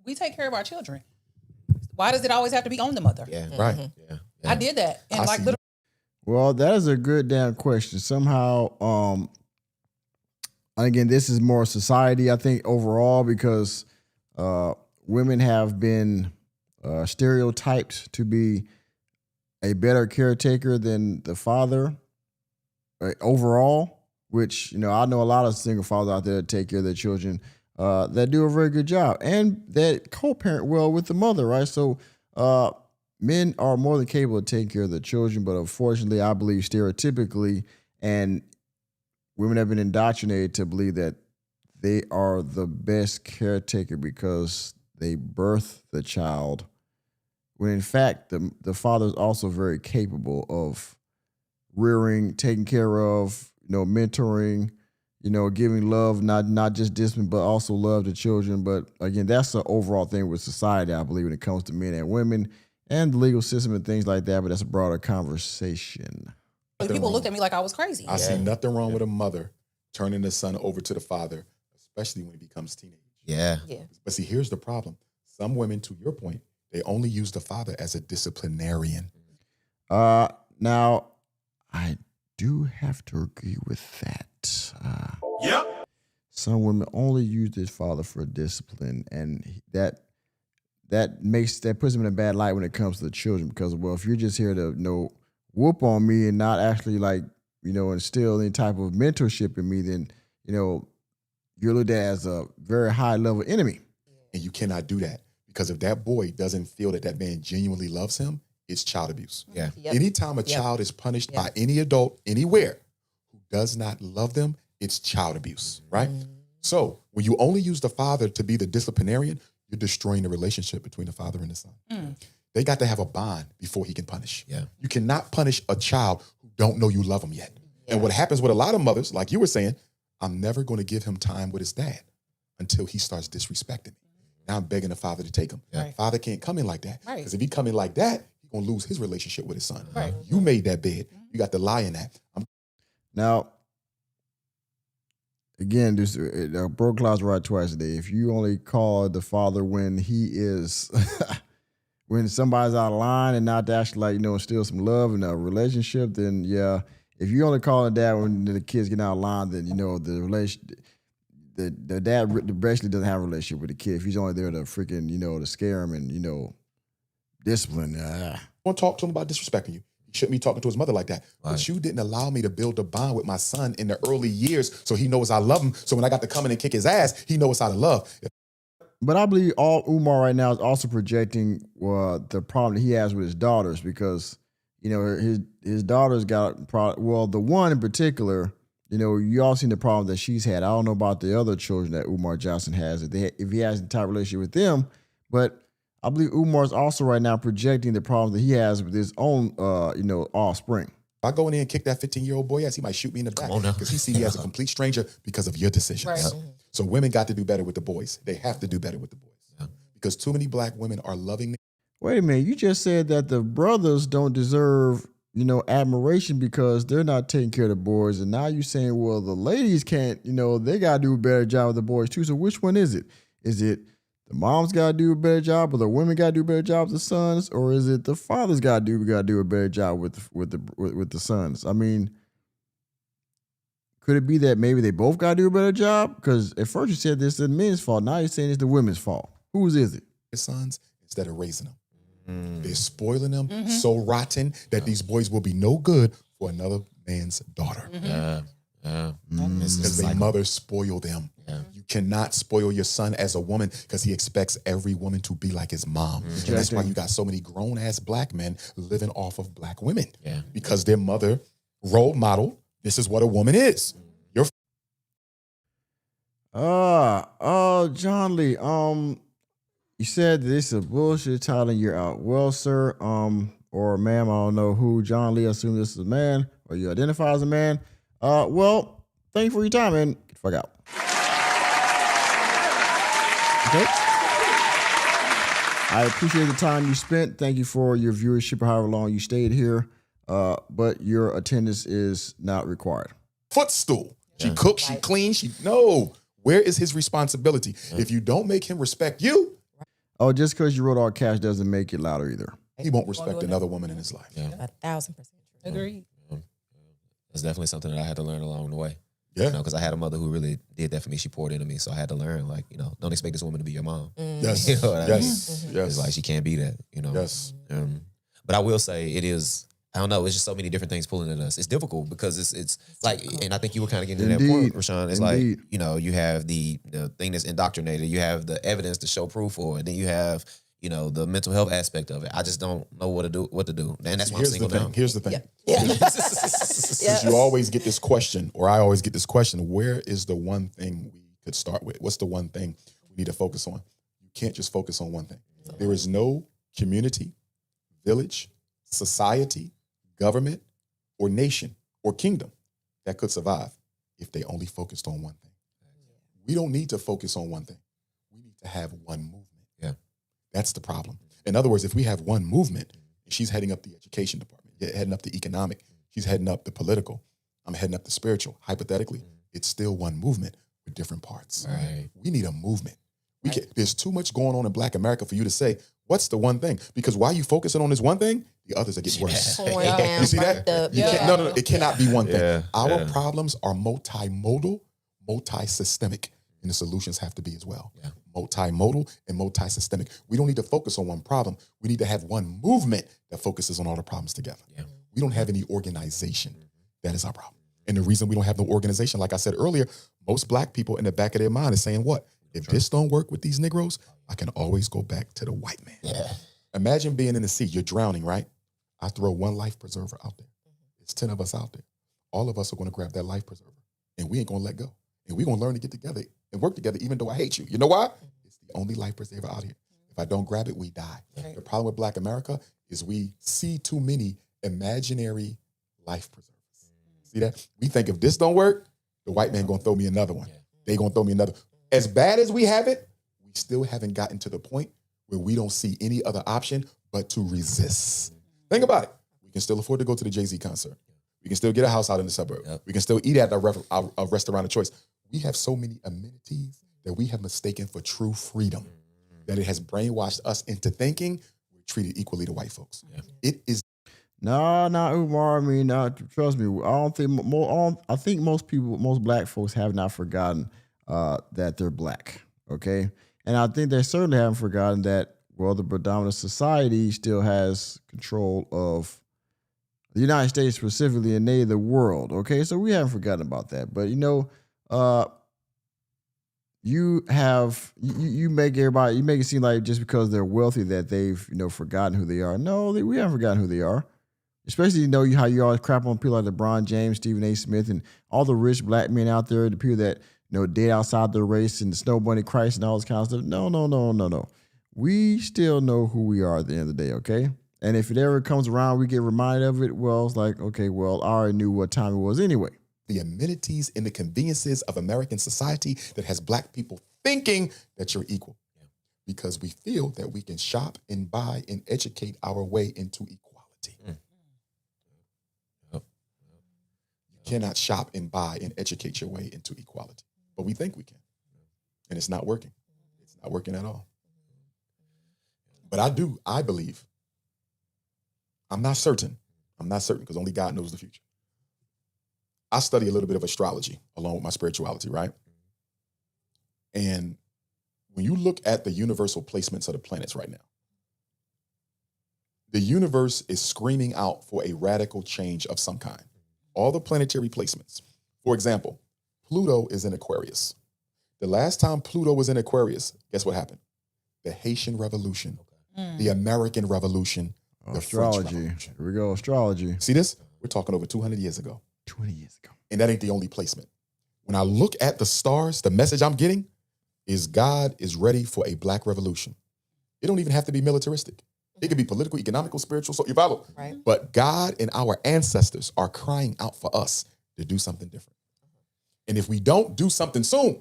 we take care of our children. Why does it always have to be on the mother? Yeah, right. Yeah. I did that. And like literally. Well, that is a good damn question. Somehow, and again, this is more society, I think, overall, because women have been stereotyped to be a better caretaker than the father overall, which, I know a lot of single fathers out there that take care of their children that do a very good job and that co-parent well with the mother, right? So men are more than capable of taking care of their children, but unfortunately, I believe stereotypically, and women have been indoctrinated to believe that they are the best caretaker because they birth the child, when in fact, the father is also very capable of rearing, taking care of, mentoring, giving love, not just discipline, but also love to children. But again, that's the overall thing with society, I believe, when it comes to men and women and the legal system and things like that. But that's a broader conversation. People looked at me like I was crazy. I see nothing wrong with a mother turning the son over to the father, especially when he becomes teenage. Yeah. But see, here's the problem. Some women, to your point, they only use the father as a disciplinarian. Now, I do have to agree with that. Some women only use this father for discipline, and that puts him in a bad light when it comes to the children. Because, well, if you're just here to whoop on me and not actually instill any type of mentorship in me, then you're looked at as a very high level enemy. And you cannot do that, because if that boy doesn't feel that man genuinely loves him, it's child abuse. Yeah. Yep. Anytime a child is punished by any adult anywhere who does not love them, it's child abuse, right? So when you only use the father to be the disciplinarian, you're destroying the relationship between the father and the son. They got to have a bond before he can punish. Yeah. You cannot punish a child who don't know you love him yet. And what happens with a lot of mothers, like you were saying, I'm never going to give him time with his dad until he starts disrespecting me. Now I'm begging the father to take him. Right. Father can't come in like that. Right. Because if he come in like that, he's going to lose his relationship with his son. Right. You made that bed. You got to lie in that. Now, again, this broke clouds right twice a day. If you only call the father when he is, when somebody's out of line and not to actually like, instill some love in a relationship, then yeah. If you only call it dad when the kids get out of line, then the relation, the dad basically doesn't have a relationship with the kid. If he's only there to freaking, to scare him and, discipline. Don't talk to him about disrespecting you. He shouldn't be talking to his mother like that. Right. But you didn't allow me to build a bond with my son in the early years so he knows I love him. So when I got to come in and kick his ass, he knows how to love. But I believe all Umar right now is also projecting the problem that he has with his daughters because, his daughters got the one in particular, you all seen the problem that she's had. I don't know about the other children that Umar Johnson has, if he has a type of relationship with them, but I believe Umar's also right now projecting the problem that he has with his own, offspring. If I go in there and kick that 15-year-old boy ass, he might shoot me in the back because he see me as a complete stranger because of your decisions. Right. So women got to do better with the boys. They have to do better with the boys because too many black women are loving. Wait a minute, you just said that the brothers don't deserve, admiration because they're not taking care of the boys, and now you're saying, well, the ladies can't, they got to do a better job with the boys too. So which one is it? Is it the moms got to do a better job, or the women got to do a better job with the sons, or is it the fathers got to do a better job with the sons? I mean, could it be that maybe they both got to do a better job? Because at first you said this is the men's fault. Now you're saying it's the women's fault. Whose is it? Sons instead of raising them. They're spoiling them so rotten that these boys will be no good for another man's daughter. Because their mother spoiled them. You cannot spoil your son as a woman because he expects every woman to be like his mom. And that's why you got so many grown-ass black men living off of black women. Because their mother role model, this is what a woman is. You're John Lee, you said this is a bullshit title and you're out. Well, sir, or ma'am, I don't know who. John Lee, I assume this is a man, or you identify as a man. Well, thank you for your time, man. Get the fuck out. Okay. I appreciate the time you spent. Thank you for your viewership or however long you stayed here. But your attendance is not required. Footstool. She cooks, she cleans, no. Where is his responsibility? If you don't make him respect you. Oh, just because you wrote all cash doesn't make it louder either. He won't respect another woman in his life. 1,000%. Agreed. That's definitely something that I had to learn along the way. Yeah. Because I had a mother who really did that for me. She poured into me. So I had to learn, don't expect this woman to be your mom. Yes. You know what I mean? Yes. It's like she can't be that, Yes. But I will say it is, I don't know, it's just so many different things pulling at us. It's difficult because it's like, and I think you were kind of getting to that point, Rashawn. It's like, you have the thing that's indoctrinated, you have the evidence to show proof for it, then you have, the mental health aspect of it. I just don't know what to do. And that's why I'm single now. Here's the thing. Because you always get this question, or I always get this question, where is the one thing we could start with? What's the one thing we need to focus on? You can't just focus on one thing. There is no community, village, society, government, or nation, or kingdom that could survive if they only focused on one thing. We don't need to focus on one thing. We need to have one movement. Yeah. That's the problem. In other words, if we have one movement, she's heading up the education department, heading up the economic, she's heading up the political, I'm heading up the spiritual. Hypothetically, it's still one movement with different parts. Right. We need a movement. There's too much going on in Black America for you to say, what's the one thing? Because while you focusing on this one thing, the others are getting worse. You see that? No, it cannot be one thing. Our problems are multimodal, multi-systemic, and the solutions have to be as well. Multimodal and multi-systemic. We don't need to focus on one problem. We need to have one movement that focuses on all the problems together. We don't have any organization. That is our problem. And the reason we don't have no organization, like I said earlier, most Black people in the back of their mind is saying what? If this don't work with these Negroes, I can always go back to the white man. Imagine being in the sea. You're drowning, right? I throw one life preserver out there. It's 10 of us out there. All of us are going to grab that life preserver, and we ain't going to let go. And we're going to learn to get together and work together, even though I hate you. You know why? It's the only life preserver out here. If I don't grab it, we die. The problem with Black America is we see too many imaginary life preservers. See that? We think if this don't work, the white man going to throw me another one. They going to throw me another. As bad as we have it, we still haven't gotten to the point where we don't see any other option but to resist. Think about it. We can still afford to go to the Jay-Z concert. We can still get a house out in the suburb. Yep. We can still eat at a restaurant of choice. We have so many amenities that we have mistaken for true freedom, that it has brainwashed us into thinking we're treated equally to white folks. Yeah. It is. No, Umar. I mean, trust me. I don't think I think most black folks have not forgotten that they're black. Okay, and I think they certainly haven't forgotten that. Well, the predominant society still has control of the United States specifically, and they the world. Okay, so we haven't forgotten about that. But you make it seem like just because they're wealthy that they've forgotten who they are. No, we haven't forgotten who they are. Especially how you always crap on people like LeBron James, Stephen A. Smith, and all the rich black men out there, the people that dead outside the race and the Snow Bunny Christ and all this kind of stuff. No. We still know who we are at the end of the day, okay? And if it ever comes around, we get reminded of it. Well, it's like, okay, well, I already knew what time it was anyway. The amenities and the conveniences of American society that has black people thinking that you're equal, because we feel that we can shop and buy and educate our way into equality. You cannot shop and buy and educate your way into equality, but we think we can, and it's not working. It's not working at all. But I believe, I'm not certain because only God knows the future. I study a little bit of astrology along with my spirituality, right? And when you look at the universal placements of the planets right now, the universe is screaming out for a radical change of some kind. All the planetary placements. For example, Pluto is in Aquarius. The last time Pluto was in Aquarius, guess what happened? The Haitian Revolution, the American Revolution, the Astrology. French Revolution. Here we go, astrology. See this? We're talking over 200 years ago. 20 years ago. And that ain't the only placement. When I look at the stars, the message I'm getting is God is ready for a black revolution. It don't even have to be militaristic. It could be political, economical, spiritual, so you follow? Right. But God and our ancestors are crying out for us to do something different. And if we don't do something soon,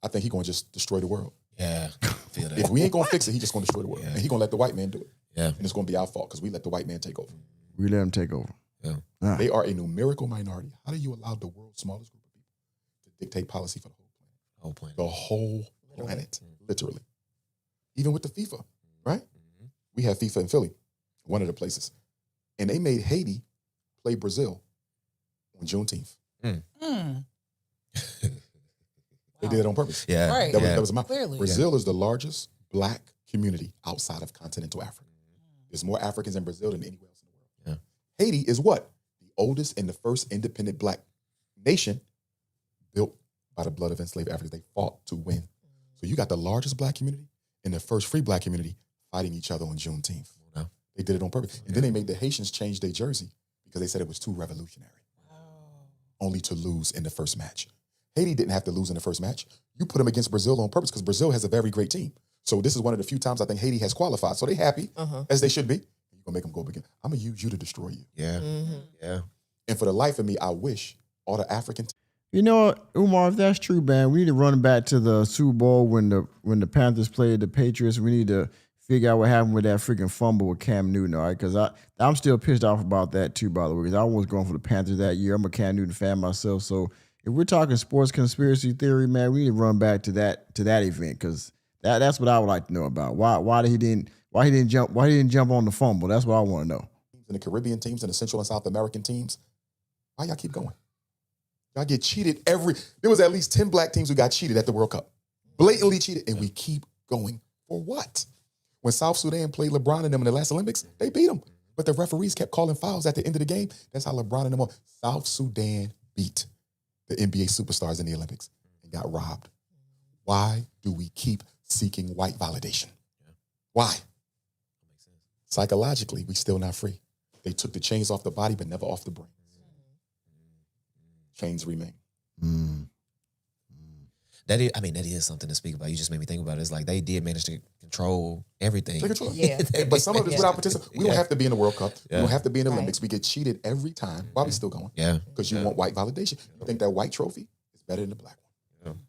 I think he's going to just destroy the world. Yeah, I feel that. If we ain't going to fix it, he's just going to destroy the world. And he's going to let the white man do it. Yeah. And it's going to be our fault because we let the white man take over. We let him take over. Yeah. They are a numerical minority. How do you allow the world's smallest group of people to dictate policy for the whole planet? The whole planet, literally. Even with the FIFA, right? We have FIFA in Philly, one of the places. And they made Haiti play Brazil on Juneteenth. They did it on purpose. Yeah. Right. That was a mouth. Clearly. Brazil is the largest black community outside of continental Africa. There's more Africans in Brazil than anywhere else in the world. Yeah. Haiti is what? The oldest and the first independent black nation built by the blood of enslaved Africans. They fought to win. So you got the largest black community and the first free black community fighting each other on Juneteenth. Wow. They did it on purpose. And then they made the Haitians change their jersey because they said it was too revolutionary. Only to lose in the first match. Haiti didn't have to lose in the first match. You put them against Brazil on purpose because Brazil has a very great team. So this is one of the few times I think Haiti has qualified. So they happy, as they should be. You're going to make them go up again. I'm going to use you to destroy you. Yeah. Yeah. And for the life of me, I wish all the African You know what, Umar, if that's true, man, we need to run back to the Super Bowl when the Panthers played the Patriots. We need to figure out what happened with that freaking fumble with Cam Newton, all right? Because I'm still pissed off about that too, by the way, because I was going for the Panthers that year. I'm a Cam Newton fan myself. So if we're talking sports conspiracy theory, man, we need to run back to that event because that's what I would like to know about. Why he didn't jump on the fumble? That's what I want to know. And the Caribbean teams and the Central and South American teams, why y'all keep going? Y'all get cheated there was at least 10 black teams who got cheated at the World Cup. Blatantly cheated, and we keep going. For what? When South Sudan played LeBron and them in the last Olympics, they beat them. But the referees kept calling fouls at the end of the game. That's how LeBron and them won. South Sudan beat the NBA superstars in the Olympics and got robbed. Why do we keep seeking white validation? Why? Psychologically, we still not free. They took the chains off the body, but never off the brain. Chains remain. That is something to speak about. You just made me think about it. It's like they did manage to control everything. They control it. But some of it's without participation. We don't have to be in the World Cup. We don't have to be in the Olympics. We get cheated every time. Why are we still going? Yeah. Because you want white validation. You think that white trophy is better than the black one.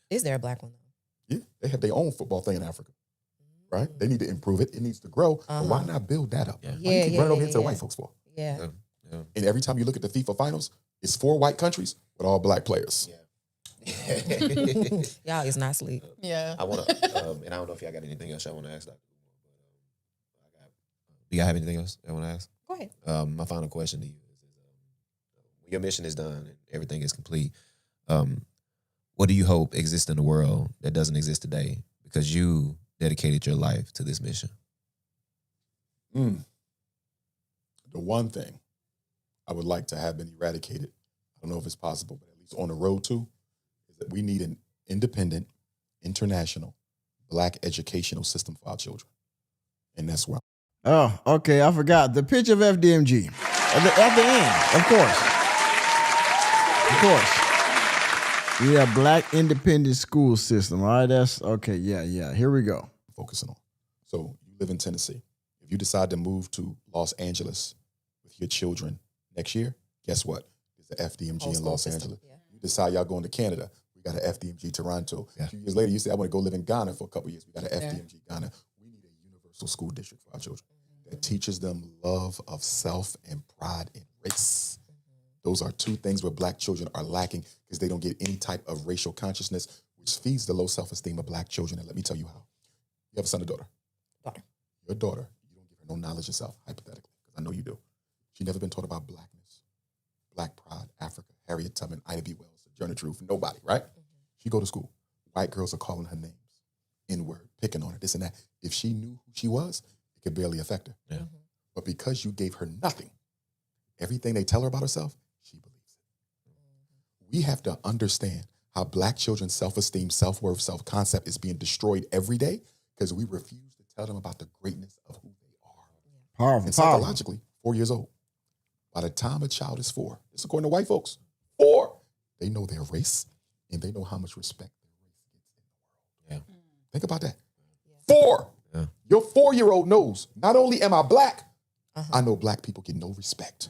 Is there a black one though? Yeah. They have their own football thing in Africa. Right? They need to improve it. It needs to grow. But why not build that up? Why you keep running over here to the white folks for? Yeah. Yeah. And every time you look at the FIFA finals, it's 4 white countries with all black players. Y'all is not sleep. Yeah. I want to, and I don't know if y'all got anything else I want to ask Dr. Umar. Do y'all have anything else I want to ask? Go ahead. My final question to you is when your mission is done and everything is complete, what do you hope exists in the world that doesn't exist today because you dedicated your life to this mission? The one thing I would like to have been eradicated, I don't know if it's possible, but at least on the road to, is that we need an independent, international, black educational system for our children. And that's where Oh, okay. I forgot the pitch of FDMG at the end, of course. Yeah, black independent school system. All right, that's okay. Yeah. Here we go. Focusing on. So you live in Tennessee. If you decide to move to Los Angeles with your children next year, guess what? There's the FDMG in Los Angeles. Yeah. You decide y'all going to Canada. We got an FDMG Toronto. Yeah. A few years later, you say, I want to go live in Ghana for a couple of years. We got an FDMG Ghana. We need a universal school district for our children that teaches them love of self and pride in race. Those are 2 things where black children are lacking because they don't get any type of racial consciousness, which feeds the low self-esteem of black children. And let me tell you how. You have a son or daughter? Daughter. Your daughter, you don't give her no knowledge of self, hypothetically, because I know you do. She's never been taught about blackness, black pride, Africa, Harriet Tubman, Ida B. Wells, Sojourner Truth, nobody, right? She go to school. White girls are calling her names, N-word, picking on her, this and that. If she knew who she was, it could barely affect her. Yeah. But because you gave her nothing, everything they tell her about herself, she believes it. We have to understand how black children's self-esteem, self-worth, self-concept is being destroyed every day because we refuse to tell them about the greatness of who they are. Powerful. And psychologically, 4 years old. By the time a child is 4, this is according to white folks, 4, they know their race and they know how much respect their race gets in the world. Yeah. Think about that. 4. Yeah. Your 4-year-old knows, not only am I black, I know black people get no respect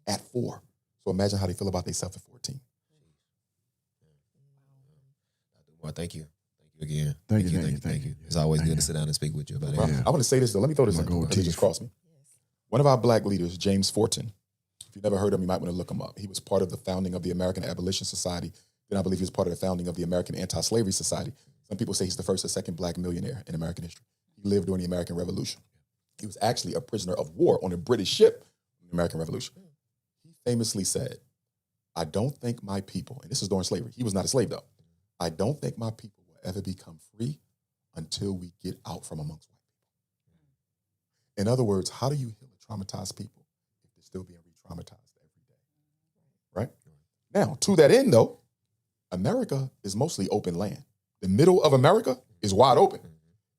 at 4. So imagine how they feel about themselves at 14. Well, thank you. Thank you again. Thank you. It's always good to sit down and speak with you about it. I want to say this, though. Let me throw this in because it just crossed me. One of our black leaders, James Fortin, if you've never heard of him, you might want to look him up. He was part of the founding of the American Abolition Society. Then I believe he was part of the founding of the American Anti-Slavery Society. Some people say he's the first or second black millionaire in American history. He lived during the American Revolution. He was actually a prisoner of war on a British ship in the American Revolution. He famously said, I don't think my people, and this is during slavery, he was not a slave though, I don't think my people will ever become free until we get out from amongst white people. In other words, how do you heal a traumatized people if they're still being re-traumatized every day? Right? Now, to that end though, America is mostly open land. The middle of America is wide open.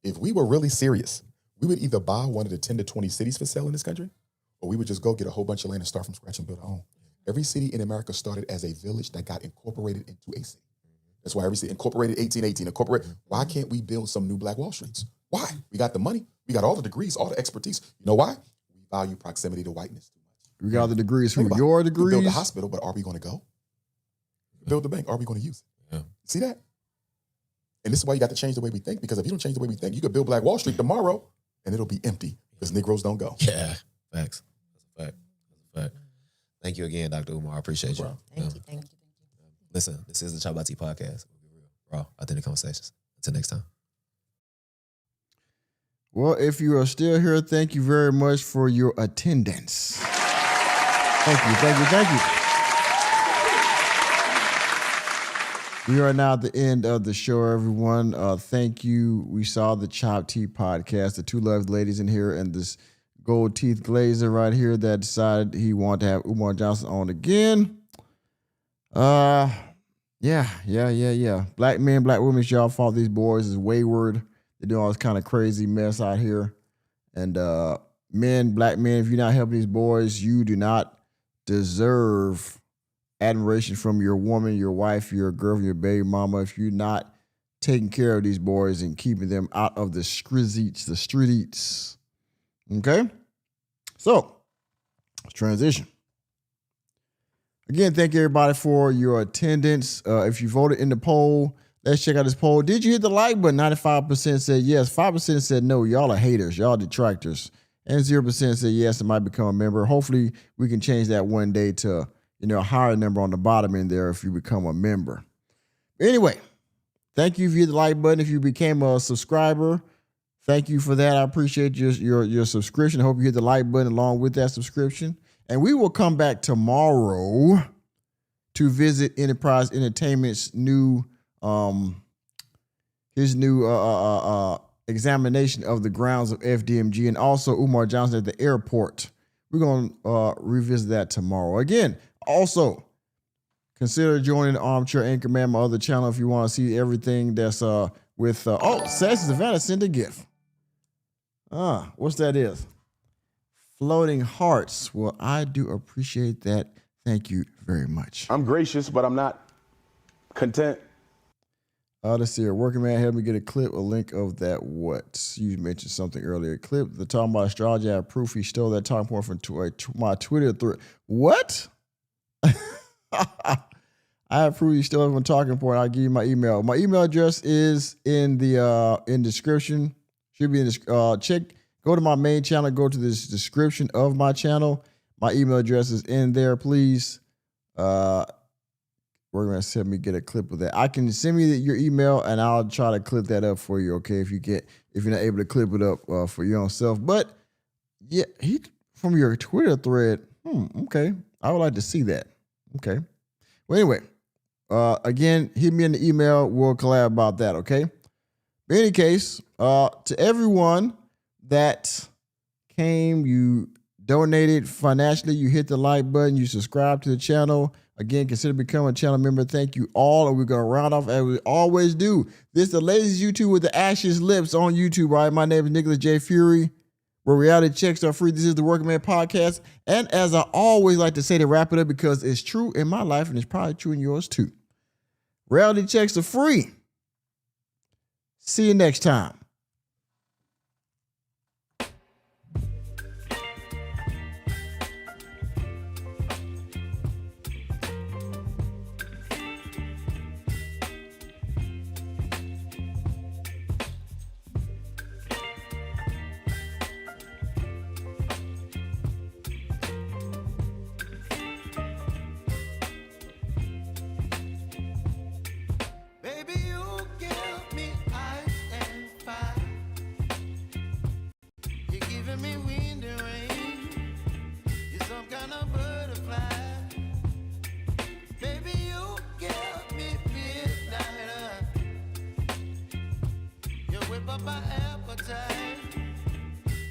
If we were really serious, we would either buy one of the 10 to 20 cities for sale in this country, or we would just go get a whole bunch of land and start from scratch and build our own. Every city in America started as a village that got incorporated into a city. That's why every city incorporated 1818, incorporated. Why can't we build some new black Wall Streets? Why? We got the money. We got all the degrees, all the expertise. You know why? We value proximity to whiteness too much. We got the degrees from your degrees. We build the hospital, but are we going to go? Build the bank, are we going to use it? Yeah. See that? And this is why you got to change the way we think, because if you don't change the way we think, you could build Black Wall Street tomorrow and it'll be empty because Negroes don't go. Yeah, facts. That's a fact. Thank you again, Dr. Umar. I appreciate you. Thank you. Listen, this is the Chop About Tea podcast. Raw, authentic conversations. Until next time. Well, if you are still here, thank you very much for your attendance. Thank you. We are now at the end of the show, everyone. Thank you. We saw the Chop Tea podcast, the 2 lovely ladies in here, and this gold teeth glazer right here that decided he wanted to have Umar Johnson on again. Yeah. Black men, black women, it's y'all fault. These boys is wayward. They do all this kind of crazy mess out here. And black men, if you're not helping these boys, you do not deserve admiration from your woman, your wife, your girlfriend, your baby mama, if you're not taking care of these boys and keeping them out of the street eats. Okay? So, let's transition. Again, thank you everybody for your attendance. If you voted in the poll, let's check out this poll. Did you hit the like button? 95% said yes. 5% said no. Y'all are haters. Y'all detractors. And 0% say yes, it might become a member. Hopefully, we can change that one day to, a higher number on the bottom end there if you become a member. Anyway, thank you if you hit the like button. If you became a subscriber, thank you for that. I appreciate your subscription. I hope you hit the like button along with that subscription. And we will come back tomorrow to visit Enterprise Entertainment's new examination of the grounds of FDMG and also Umar Johnson at the airport. We're going to revisit that tomorrow. Again, also consider joining the Armchair Anchorman, my other channel, if you want to see everything that's with Sassy Savannah sent a gift. What's that is? Floating hearts. Well, I do appreciate that. Thank you very much. I'm gracious, but I'm not content. Let's see here. Working man, help me get a link of that. What? You mentioned something earlier. Clip, the talking about astrology. I have proof he stole that talking point from my Twitter thread. What? I have proof he stole it from talking point. I'll give you my email. My email address is in the description. Should be in this. Go to my main channel. Go to this description of my channel. My email address is in there. Please. We're going to help me get a clip of that. I can send me your email and I'll try to clip that up for you. Okay. If you're not able to clip it up for your own self, but yeah, from your Twitter thread. Okay. I would like to see that. Okay. Well, anyway, again, hit me in the email. We'll collab about that. Okay. In any case, to everyone that came, you donated financially, you hit the like button, you subscribe to the channel. Again, consider becoming a channel member. Thank you all. And we're going to round off as we always do. This is the latest YouTube with the ashes lips on YouTube, right? My name is Nicholas J. Fury, where reality checks are free. This is the Working Man Podcast. And as I always like to say to wrap it up, because it's true in my life and it's probably true in yours too. Reality checks are free. See you next time. My appetite.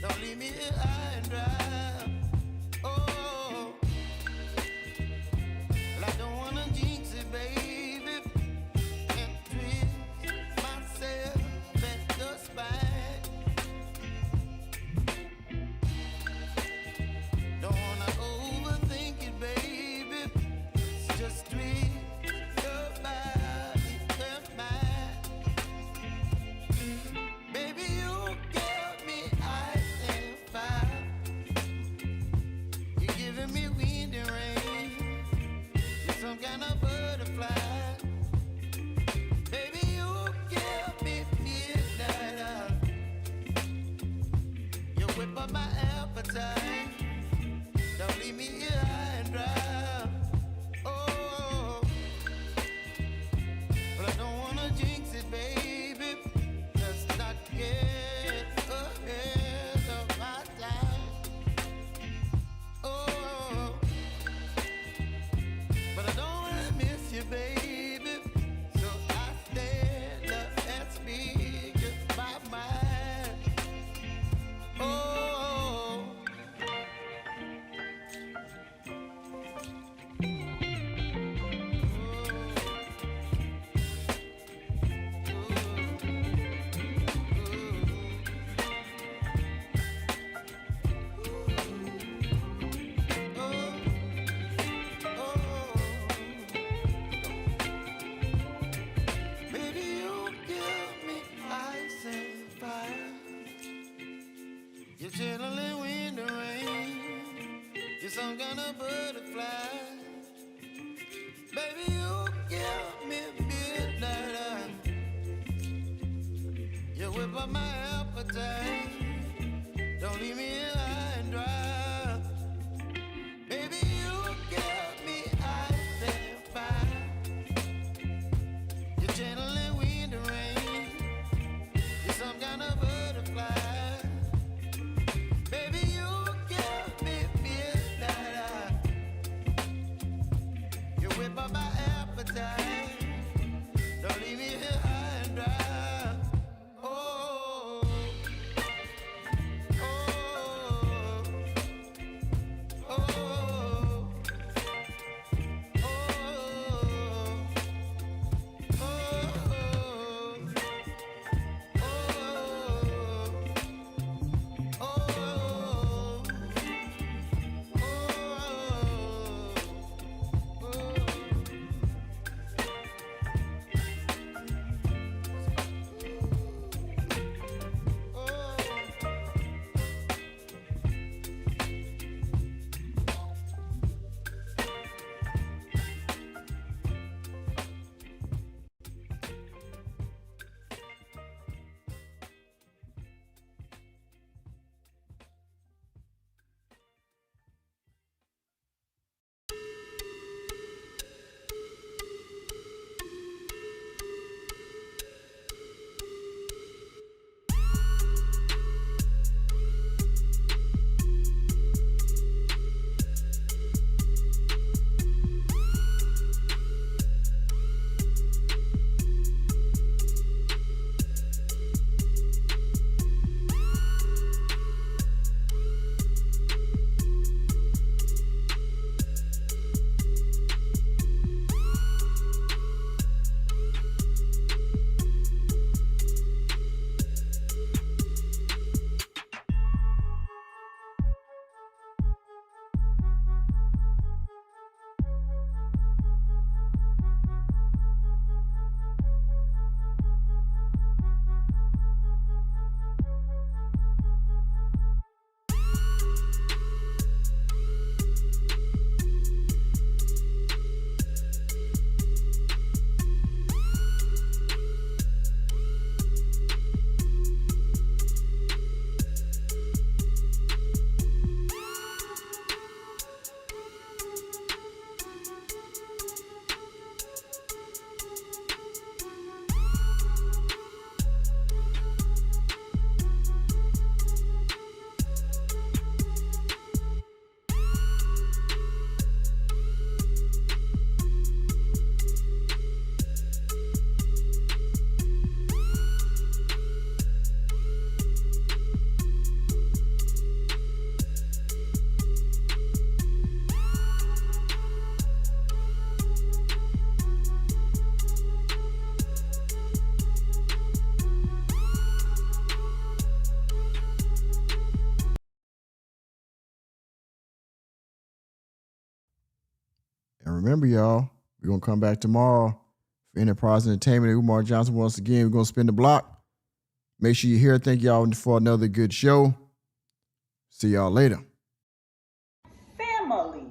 Don't leave me here high and dry. Oh, well, I don't wanna jinx it, baby, and twist myself at the spine. Don't wanna overthink it, baby. It's just twist your body and mine. Baby, you give me ice and fire. You're giving me wind and rain. You're some kind of butterfly. Baby, you give me midnight. You whip up my appetite. Don't leave me here high and dry. Oh, but I don't wanna jinx it, baby. Not get ahead of my time. Oh, but I don't wanna miss you, baby. So I stand up and speak just my mind. Oh. You're chilling wind and rain. You're some kind of butterfly. Baby, you give me midnight. You whip up my appetite. Don't leave me here. remember, y'all, we're going to come back tomorrow for Enterprise Entertainment. Umar Johnson once again. We're going to spin the block. Make sure you're here. Thank y'all for another good show. See y'all later. Family.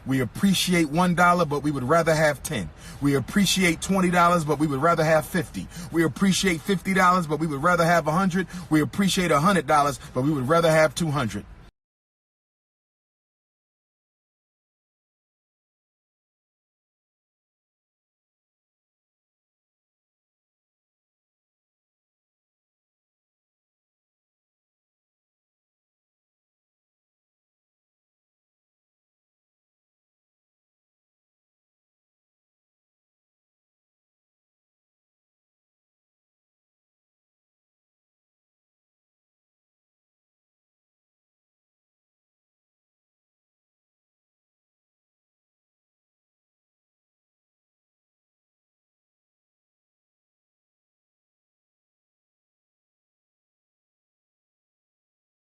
We appreciate $1, but we would rather have 10. We appreciate $20, but we would rather have 50. We appreciate $50, but we would rather have 100. We appreciate $100, but we would rather have 200.